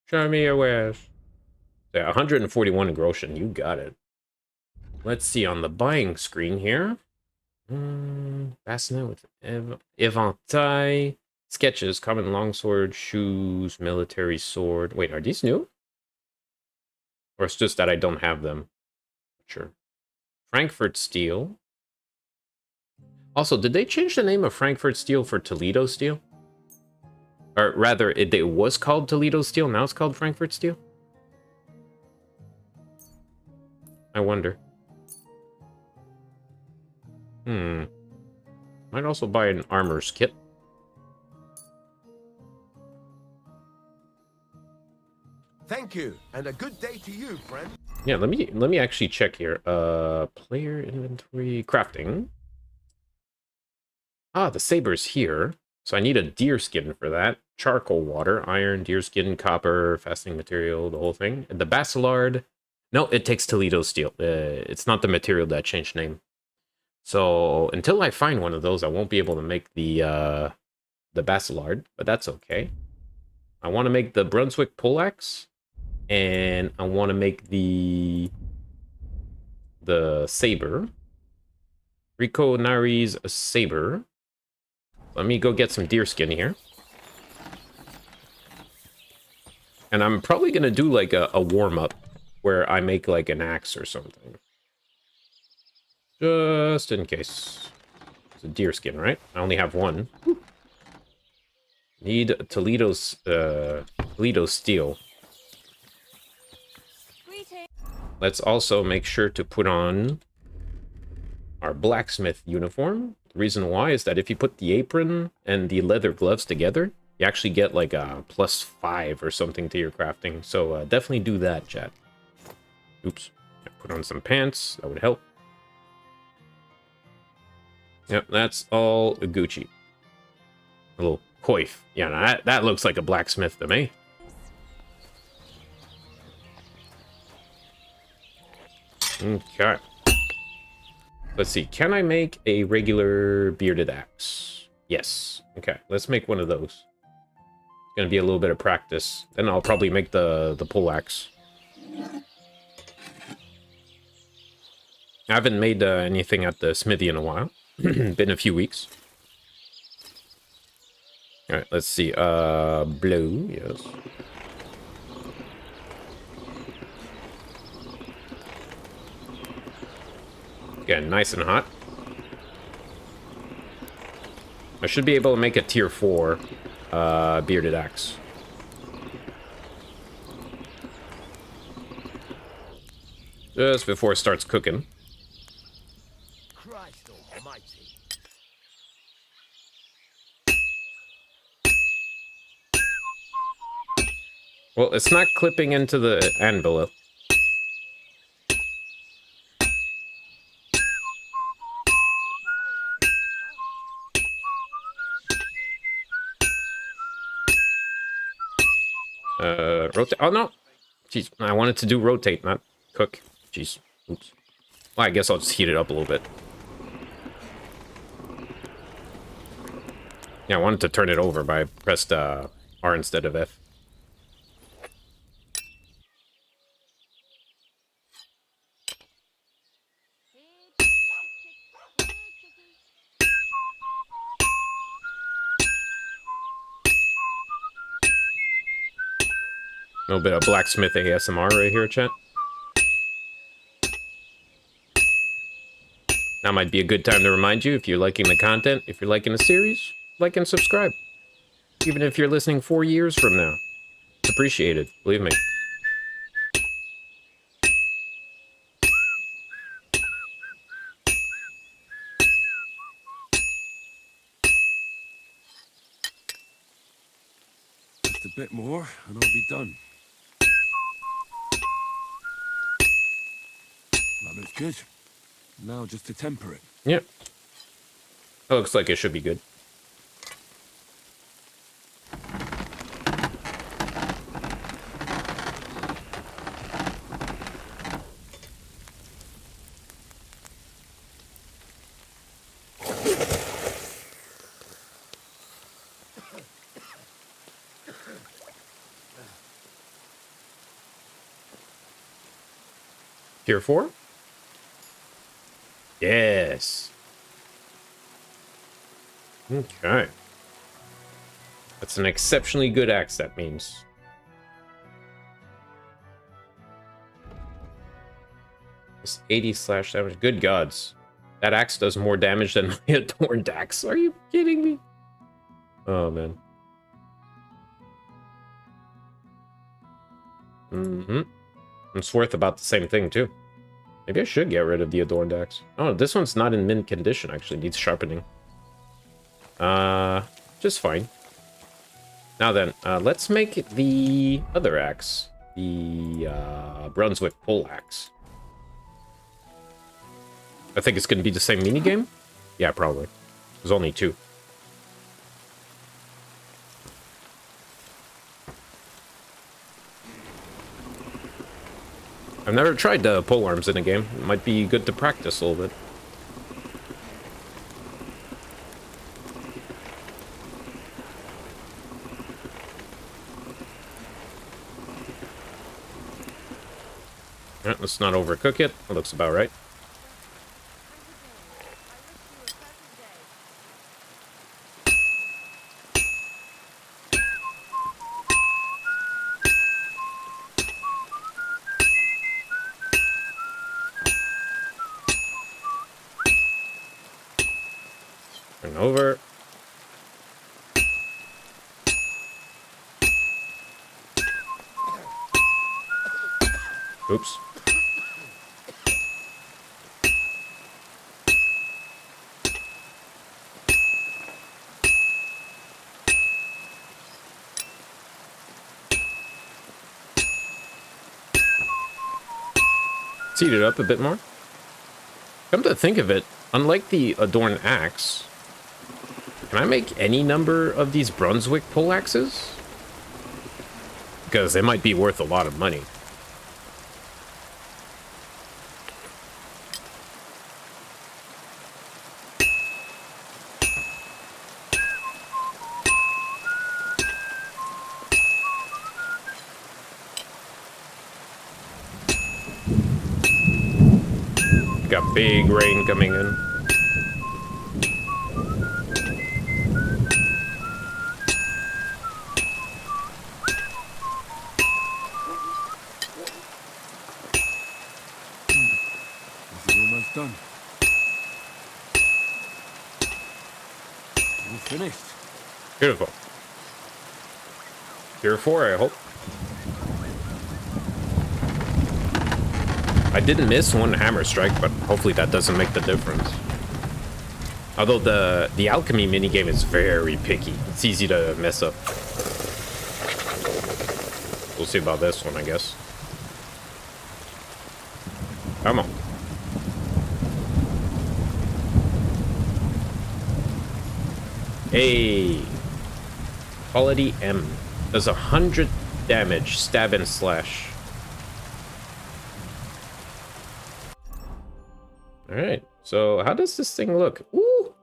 Show me your wares. Yeah, 141 in Groshen. You got it. Let's see on the buying screen here. Bassinet with Evantai. Sketches, common longsword, shoes, military sword. Wait, are these new? Or it's just that I don't have them? Sure. Frankfurt Steel. Also, did they change the name of Frankfurt Steel for Toledo Steel? Or rather, it was called Toledo Steel, now it's called Frankfurt Steel? I wonder. Might also buy an armor's kit. Thank you, and a good day to you, friend. Yeah, let me actually check here. Player inventory, crafting. Ah, the saber's here. So I need a deer skin for that. Charcoal water, iron, deer skin, copper, fastening material, the whole thing. And the Basilard. No, it takes Toledo steel. It's not the material that changed name. So until I find one of those, I won't be able to make the Basilard, but that's okay. I want to make the Brunswick poleaxe. And I want to make the saber. Rico Nari's saber. Let me go get some deer skin here. And I'm probably going to do like a warm-up where I make like an axe or something. Just in case. It's a deer skin, right? I only have one. Need Toledo steel. Let's also make sure to put on our blacksmith uniform. The reason why is that if you put the apron and the leather gloves together, you actually get like a +5 or something to your crafting. So definitely do that, chat. Oops. Put on some pants. That would help. Yep, that's all Gucci. A little coif. Yeah, that looks like a blacksmith to me. Okay. Let's see. Can I make a regular bearded axe? Yes. Okay, let's make one of those. It's gonna be a little bit of practice. Then I'll probably make the pole axe. I haven't made anything at the smithy in a while. Been a few weeks. Alright, let's see. Blue, yes. Again, nice and hot. I should be able to make a tier 4 bearded axe. Just before it starts cooking. Christ almighty. Well, it's not clipping into the anvil. Rotate. Oh, no. Jeez, I wanted to do rotate, not cook. Jeez. Oops. Well, I guess I'll just heat it up a little bit. Yeah, I wanted to turn it over, but I pressed R instead of F. A little bit of blacksmith ASMR right here, chat. Now might be a good time to remind you, if you're liking the content, if you're liking the series, like and subscribe. Even if you're listening 4 years from now. It's appreciated, believe me. Just a bit more, and I'll be done. That looks good. Now just to temper it. Yep. That looks like it should be good. Tier 4? Yes. Okay. That's an exceptionally good axe, that means. It's 80 slash damage. Good gods. That axe does more damage than my adorned axe. Are you kidding me? Oh, man. It's worth about the same thing, too. Maybe I should get rid of the adorned axe. Oh, this one's not in mint condition, actually. Needs sharpening. Just fine. Now then, let's make the other axe. The, Brunswick pole axe. I think it's going to be the same minigame? Yeah, probably. There's only 2. I've never tried pole arms in a game. It might be good to practice a little bit. Alright, let's not overcook it. That looks about right. Turn over. Oops. Heat it up a bit more. Come to think of it, unlike the adorned axe, can I make any number of these Brunswick pole axes? Because they might be worth a lot of money. Got big rain coming in. This is almost done. All finished. Beautiful. Tier 4, I hope. I didn't miss one hammer strike, but hopefully that doesn't make the difference. Although the alchemy minigame is very picky. It's easy to mess up. We'll see about this one, I guess. Come on. Hey. Quality M. Does 100 damage, stab and slash. Alright, so how does this thing look? Ooh!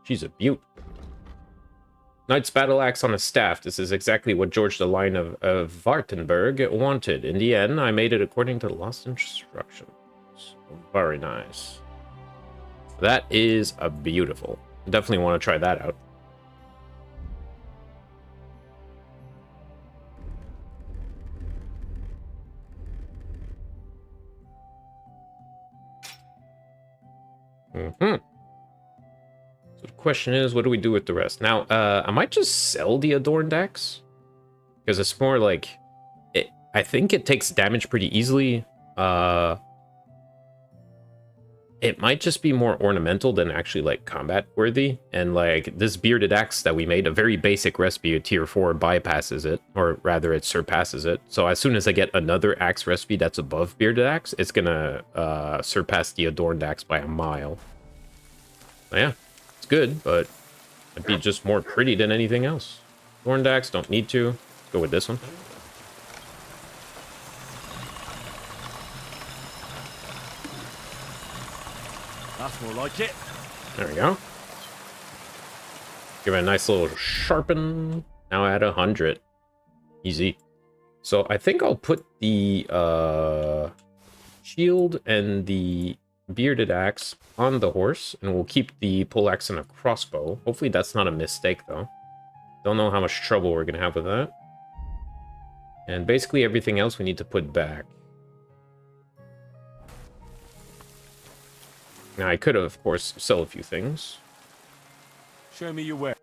She's a beaut. Knight's battle axe on a staff. This is exactly what George the Lion of Wartenberg wanted. In the end, I made it according to the lost instructions. Very nice. That is a beautiful. Definitely want to try that out. So the question is, what do we do with the rest? Now, I might just sell the Adorned Axe. Because it's more like... I think it takes damage pretty easily. It might just be more ornamental than actually, like, combat worthy. And, like, this Bearded Axe that we made, a very basic recipe, a tier 4 bypasses it. Or rather, it surpasses it. So as soon as I get another axe recipe that's above Bearded Axe, it's gonna surpass the Adorned Axe by a mile. So, yeah, it's good, but it'd be just more pretty than anything else. Adorned Axe, don't need to. Go with this one. That's more like it. There we go. Give it a nice little sharpen. Now at 100. Easy. So I think I'll put the shield and the Bearded Axe on the horse, and we'll keep the pole axe and a crossbow. Hopefully that's not a mistake, though. Don't know how much trouble we're going to have with that. And basically everything else we need to put back. Now, I could have, of course, sell a few things. Show me your way.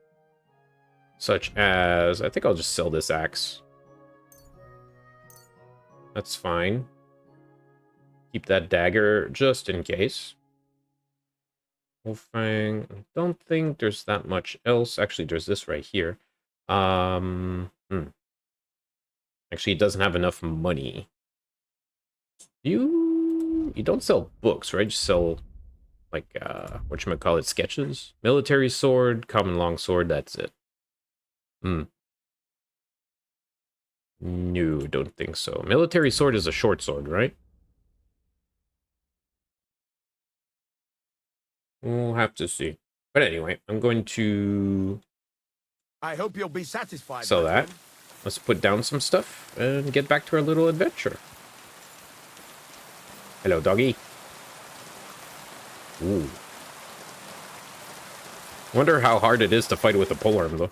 Such as, I think I'll just sell this axe. That's fine. Keep that dagger just in case. Wolfang, I don't think there's that much else. Actually, there's this right here. Actually, it doesn't have enough money. You don't sell books, right? You sell... like, whatchamacallit, sketches? Military sword, common long sword, that's it. No, don't think so. Military sword is a short sword, right? We'll have to see. But anyway, I'm going to... I hope you'll be satisfied. sell that. Let's put down some stuff and get back to our little adventure. Hello, doggy. Ooh. Wonder how hard it is to fight with a polearm, though.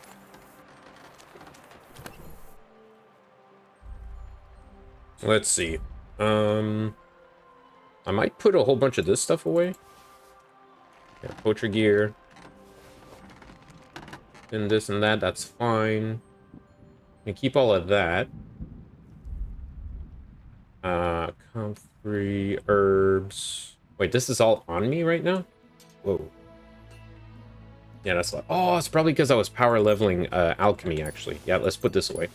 Let's see. I might put a whole bunch of this stuff away. Yeah, poacher gear. And this and that, that's fine. You keep all of that. Comfrey, herbs. Wait, this is all on me right now? Whoa. Yeah, that's like... oh, it's probably because I was power leveling alchemy, actually. Yeah, let's put this away.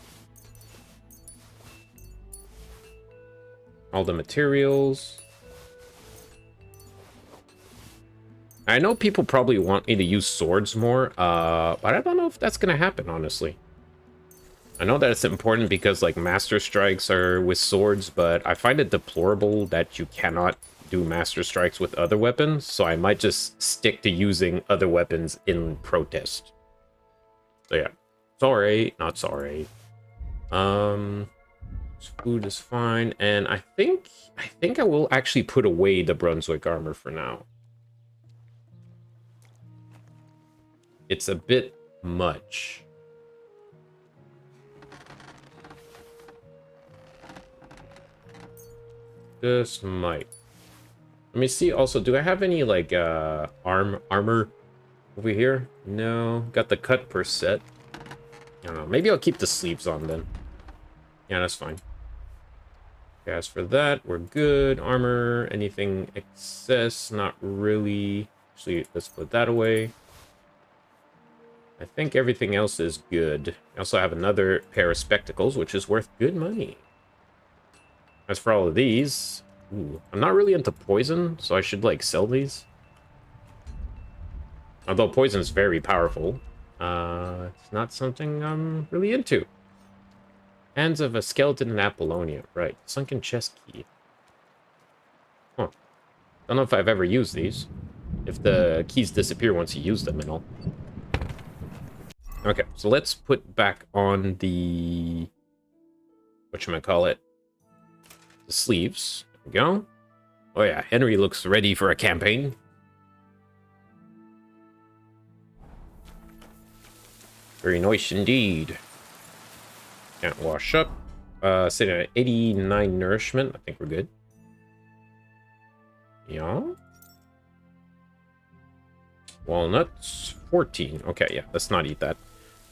All the materials. I know people probably want me to use swords more, but I don't know if that's going to happen, honestly. I know that it's important because, like, master strikes are with swords, but I find it deplorable that you cannot do master strikes with other weapons, so I might just stick to using other weapons in protest. So yeah, sorry, not sorry. Food is fine, and I think I will actually put away the Brunswick armor for now. It's a bit much. This might. Let me see also, do I have any, like, armor over here? No. Got the cut per set. I don't know. Maybe I'll keep the sleeves on then. Yeah, that's fine. As for that, we're good. Armor, anything excess? Not really. Actually, let's put that away. I think everything else is good. I also have another pair of spectacles, which is worth good money. As for all of these, ooh, I'm not really into poison, so I should, like, sell these. Although poison is very powerful, it's not something I'm really into. Hands of a Skeleton in Apollonia. Right. Sunken chest key. Huh. Don't know if I've ever used these. If the keys disappear once you use them and all. Okay, so let's put back on the... whatchamacallit? The sleeves. There we go. Oh yeah, Henry looks ready for a campaign. Very nice indeed. Can't wash up. Sitting at 89 nourishment. I think we're good. Yeah. Walnuts, 14. Okay, yeah, let's not eat that.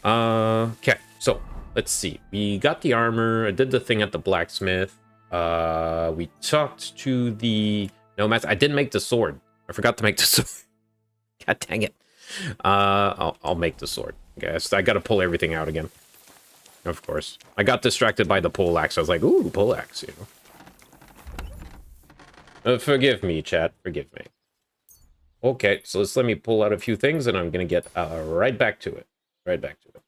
Okay, so let's see. We got the armor. I did the thing at the blacksmith. We talked to the nomads. I didn't make the sword. I forgot to make the sword. God dang it. I'll make the sword. Okay, so I gotta pull everything out again. Of course. I got distracted by the poleaxe. I was like, ooh, poleaxe, you know. Forgive me, chat. Forgive me. Okay, so let me pull out a few things, and I'm gonna get right back to it. Right back to it.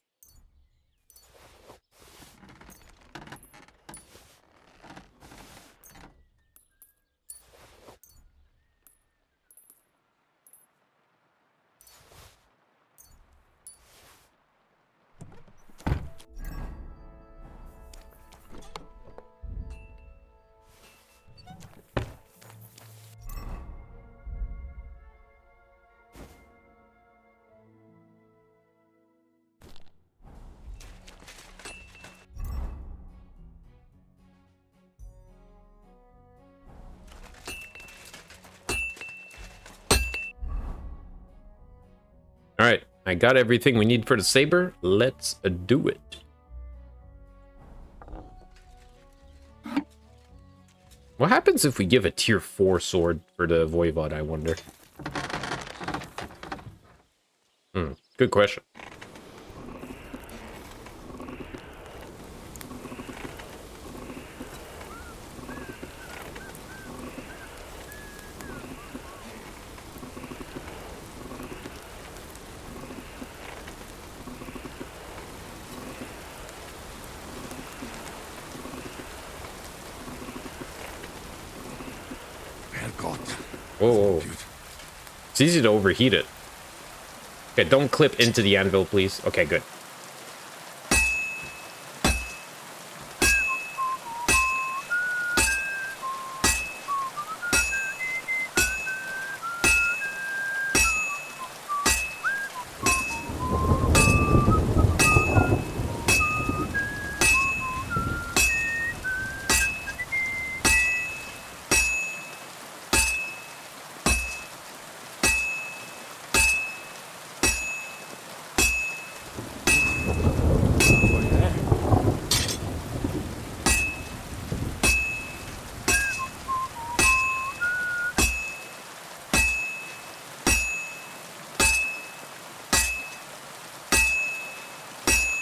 All right, I got everything we need for the saber. Let's do it. What happens if we give a tier 4 sword for the Voivod, I wonder? Good question. Whoa. It's easy to overheat it. Okay, don't clip into the anvil, please. Okay, good.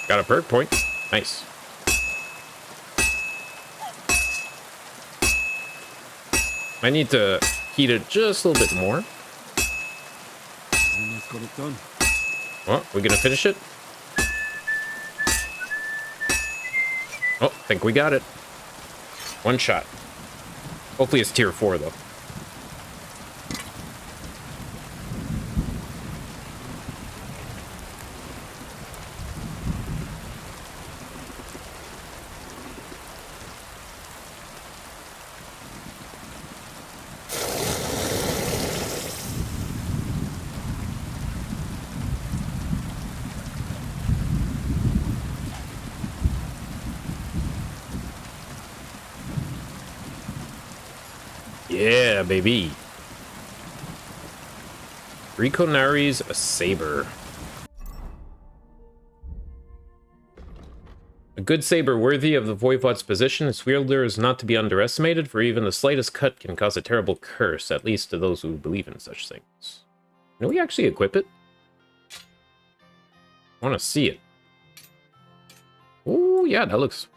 Got a perk point. Nice. I need to heat it just a little bit more. Almost got it done. Well, we're gonna finish it. Oh, I think we got it. One shot. Hopefully it's tier 4, though. Yeah, baby. Riconaries, a saber. A good saber worthy of the Voivod's position, its wielder is not to be underestimated, for even the slightest cut can cause a terrible curse, at least to those who believe in such things. Can we actually equip it? I want to see it. Oh, yeah, that looks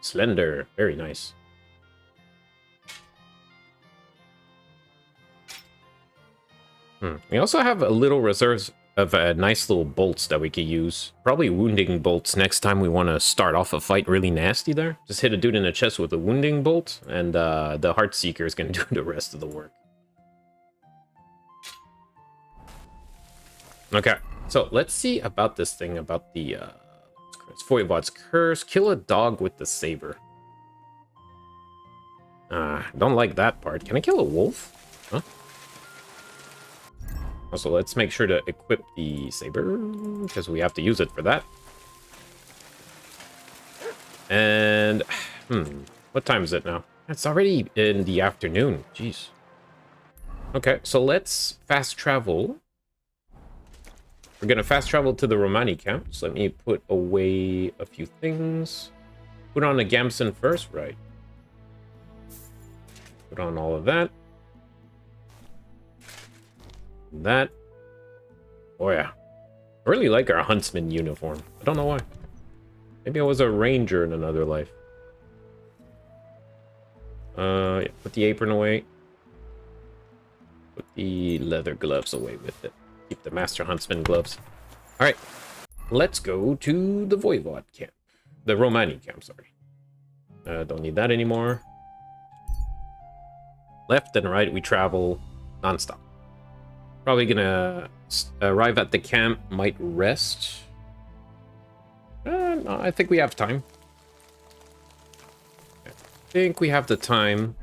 slender. Very nice. We also have a little reserves of nice little bolts that we could use. Probably wounding bolts next time we want to start off a fight really nasty there. Just hit a dude in the chest with a wounding bolt, and the Heartseeker is going to do the rest of the work. Okay, so let's see about this thing, about the Voivod's Curse. Kill a dog with the saber. Don't like that part. Can I kill a wolf? Huh? Also, let's make sure to equip the saber, because we have to use it for that. And, what time is it now? It's already in the afternoon. Jeez. Okay, so let's fast travel. We're going to fast travel to the Romani camp. So let me put away a few things. Put on the Gamson first, right? Put on all of that. That. Oh yeah. I really like our huntsman uniform. I don't know why. Maybe I was a ranger in another life. Yeah, put the apron away. Put the leather gloves away with it. Keep the master huntsman gloves. Alright. Let's go to the Voivod camp. The Romani camp, sorry. Don't need that anymore. Left and right, we travel non-stop. Probably gonna arrive at the camp, might rest. No, I think we have time. I think we have the time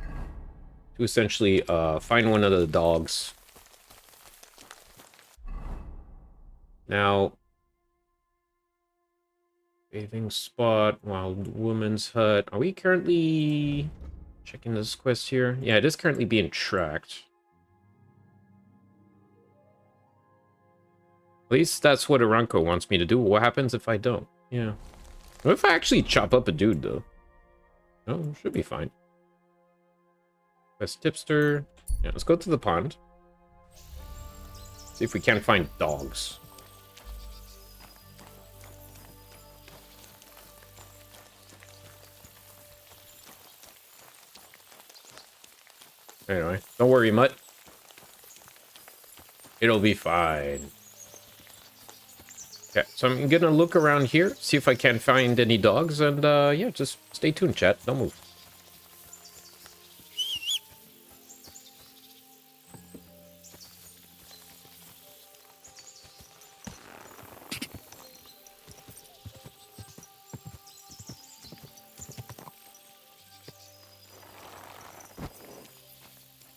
to essentially find one of the dogs. Now, bathing spot, wild woman's hut. Are we currently checking this quest here? Yeah, it is currently being tracked. At least that's what Aranko wants me to do. What happens if I don't? Yeah. What if I actually chop up a dude, though? No, should be fine. Quest tipster. Yeah, let's go to the pond. See if we can't find dogs. Anyway, don't worry, Mutt. It'll be fine. Okay, so I'm gonna look around here, see if I can find any dogs, and yeah, just stay tuned, chat. Don't move.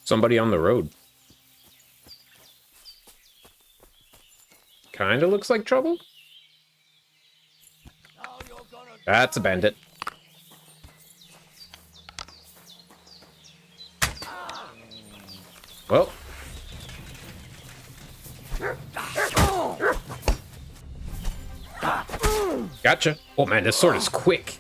Somebody on the road. Kinda looks like trouble. That's a bandit. Well. Gotcha. Oh man, this sword is quick.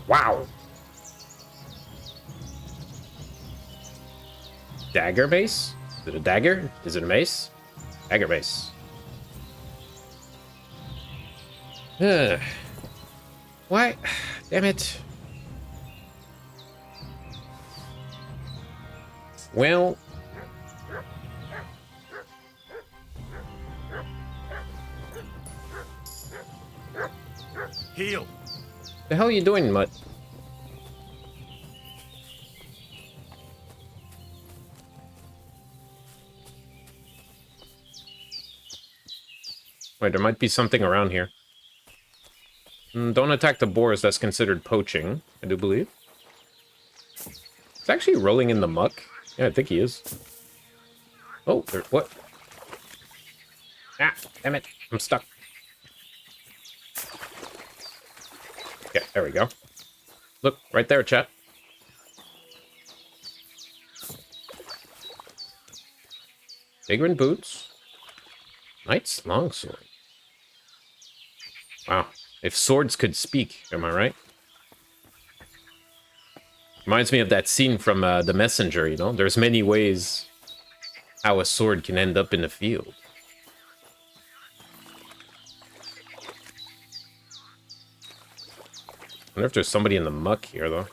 Wow. Dagger base? Is it a dagger? Is it a mace? Dagger base. Why? Damn it. Well. Heal. The hell are you doing, Mutt? Wait, there might be something around here. Don't attack the boars, that's considered poaching, I do believe. It's actually rolling in the muck. Yeah, I think he is. Oh, there, what? Ah, damn it, I'm stuck. Okay, there we go. Look, right there, chat. Vagrant boots. Knight's longsword. Wow. If swords could speak, am I right? Reminds me of that scene from The Messenger, you know? There's many ways how a sword can end up in the field. I wonder if there's somebody in the muck here, though.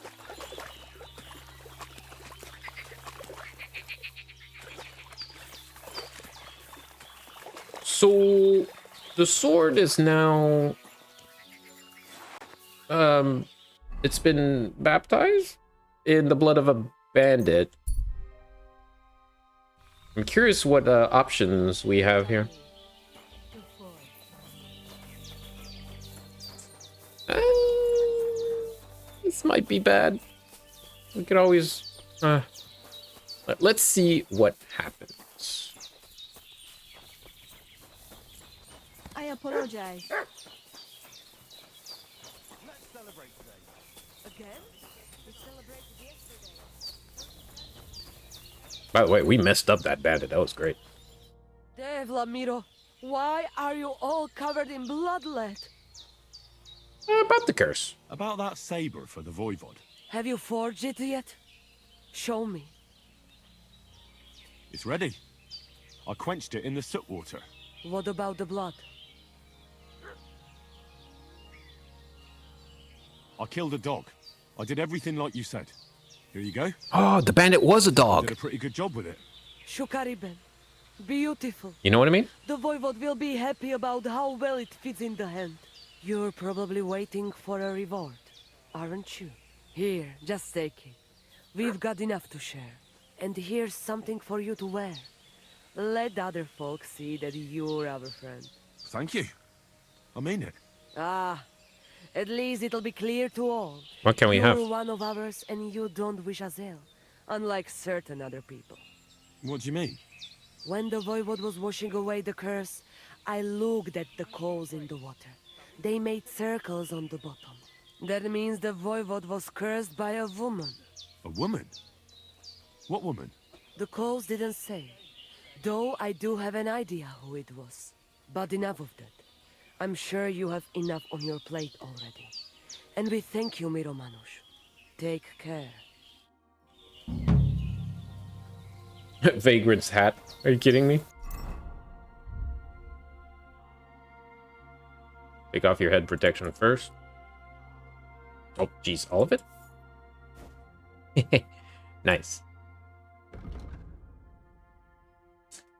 So, the sword is now... it's been baptized in the blood of a bandit. I'm curious what options we have here. This might be bad. We could always... let's see what happens. I apologize. Let's celebrate today. Again? We celebrated yesterday. By the way, we messed up that bandit. That was great. Vladimiro, why are you all covered in bloodlet? About the curse. About that saber for the Voivod. Have you forged it yet? Show me. It's ready. I quenched it in the soot water. What about the blood? I killed a dog. I did everything like you said. Here you go. Oh, the bandit was a I dog. did a pretty good job with it. Shukariben. Beautiful. You know what I mean? The Voivod will be happy about how well it fits in the hand. You're probably waiting for a reward, aren't you? Here, just take it. We've got enough to share. And here's something for you to wear. Let other folks see that you're our friend. Thank you. I mean it. Ah, at least it'll be clear to all. What can we you're have? one of ours and you don't wish us ill, unlike certain other people. What do you mean? When the Voivod was washing away the curse, I looked at the coals in the water. They made circles on the bottom. That means the Voivod was cursed by a woman. A woman? What woman? The coals didn't say, though I do have an idea who it was. But enough of that. I'm sure you have enough on your plate already. And we thank you, Miromanush. Take care. Vagrant's hat. Are you kidding me? Take off your head protection first. Oh, geez, all of it? Nice.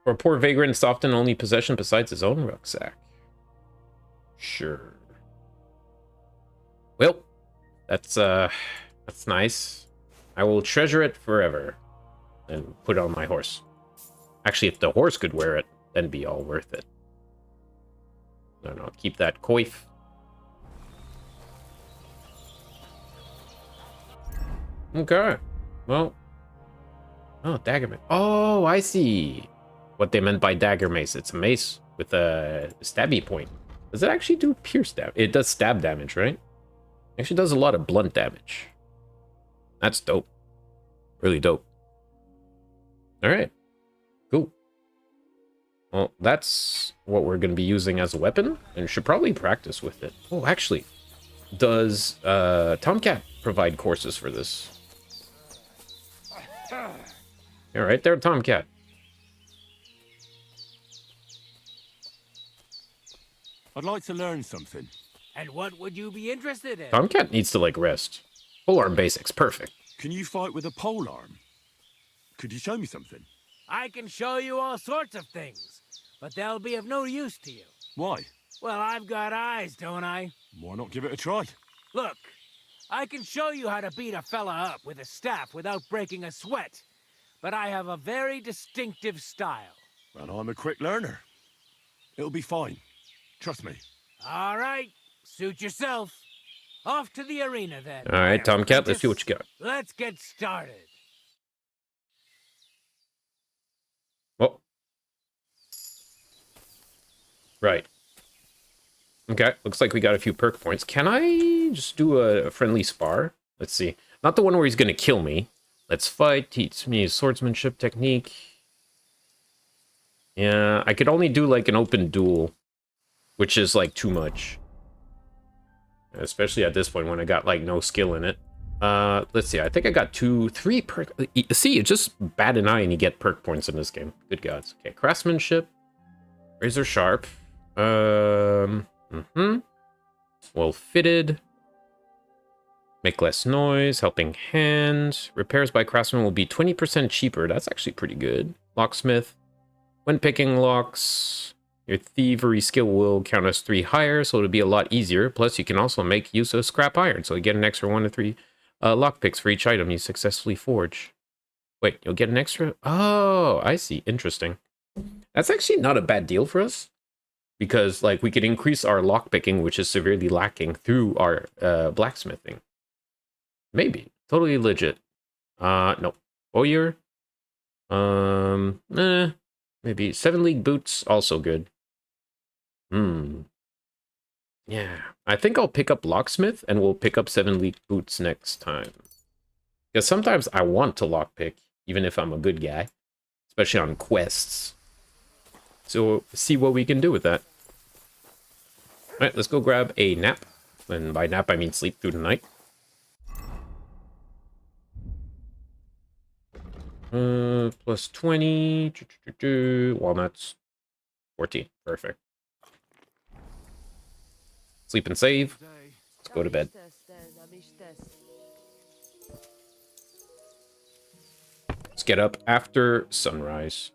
For a poor vagrant, it's often only possession besides his own rucksack. Sure. Well, that's nice. I will treasure it forever and put it on my horse. Actually, if the horse could wear it, then it'd be all worth it. No, keep that coif. Okay. Well. Oh, dagger mace. Oh, I see what they meant by dagger mace. It's a mace with a stabby point. Does it actually do pierce damage? It does stab damage, right? It actually does a lot of blunt damage. That's dope. Really dope. Alright. Cool. Well, that's what we're going to be using as a weapon, and should probably practice with it. Oh, actually, does Tomcat provide courses for this? All right, there, Tomcat. I'd like to learn something. And what would you be interested in? Tomcat needs to, like, rest. Polearm basics, perfect. Can you fight with a polearm? Could you show me something? I can show you all sorts of things, but they'll be of no use to you. Why? Well, I've got eyes, don't I? Why not give it a try? Look, I can show you how to beat a fella up with a staff without breaking a sweat, but I have a very distinctive style. And I'm a quick learner. It'll be fine. Trust me. All right, suit yourself. Off to the arena, then. All right, Tomcat, let's see what you got. Let's get started. Oh. Right. Okay, looks like we got a few perk points. Can I just do a friendly spar? Let's see. Not the one where he's going to kill me. Let's fight. Teach me swordsmanship technique. Yeah, I could only do like an open duel, which is like too much. Especially at this point when I got like no skill in it. Let's see, I think I got 3 perk. See, it's just bat an eye and you get perk points in this game. Good gods. Okay, craftsmanship, razor sharp, well fitted, make less noise, helping hand, repairs by craftsman will be 20% cheaper. That's actually pretty good. Locksmith, when picking locks, your thievery skill will count as 3 higher, so it'll be a lot easier. Plus, you can also make use of scrap iron, so you get an extra 1 to 3 lockpicks for each item you successfully forge. Wait, you'll get an extra... Oh, I see. Interesting. That's actually not a bad deal for us, because like we could increase our lockpicking, which is severely lacking, through our blacksmithing. Maybe. Totally legit. No. Boyer. Maybe 7 league boots, also good. Yeah, I think I'll pick up locksmith and we'll pick up 7 league boots next time. Because sometimes I want to lockpick, even if I'm a good guy, especially on quests. So see what we can do with that. All right, let's go grab a nap. And by nap, I mean sleep through the night. Plus 20. Walnuts. 14. Perfect. Sleep and save. Let's go to bed. Let's get up after sunrise.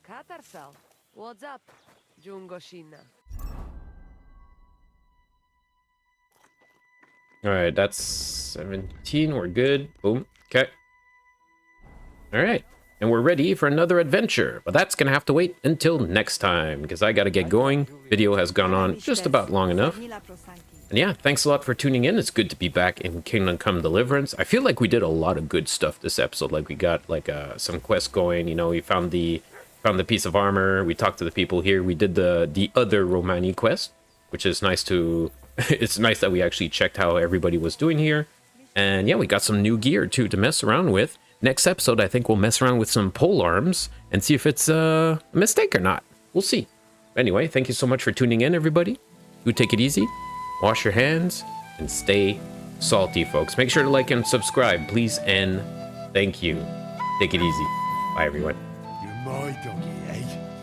Katarsal, what's up, Jungoshina? All right, that's 17. We're good. Boom. Okay. All right. And we're ready for another adventure. But that's going to have to wait until next time, because I got to get going. Video has gone on just about long enough. And yeah, thanks a lot for tuning in. It's good to be back in Kingdom Come Deliverance. I feel like we did a lot of good stuff this episode. Like we got like some quests going. You know, we found the piece of armor. We talked to the people here. We did the other Romani quest, which is nice to... It's nice that we actually checked how everybody was doing here. And yeah, we got some new gear too to mess around with. Next episode, I think we'll mess around with some pole arms and see if it's a mistake or not. We'll see. Anyway, thank you so much for tuning in, everybody. You take it easy, wash your hands, and stay salty, folks. Make sure to like and subscribe, please, and thank you. Take it easy. Bye, everyone. You're my doggy, eh?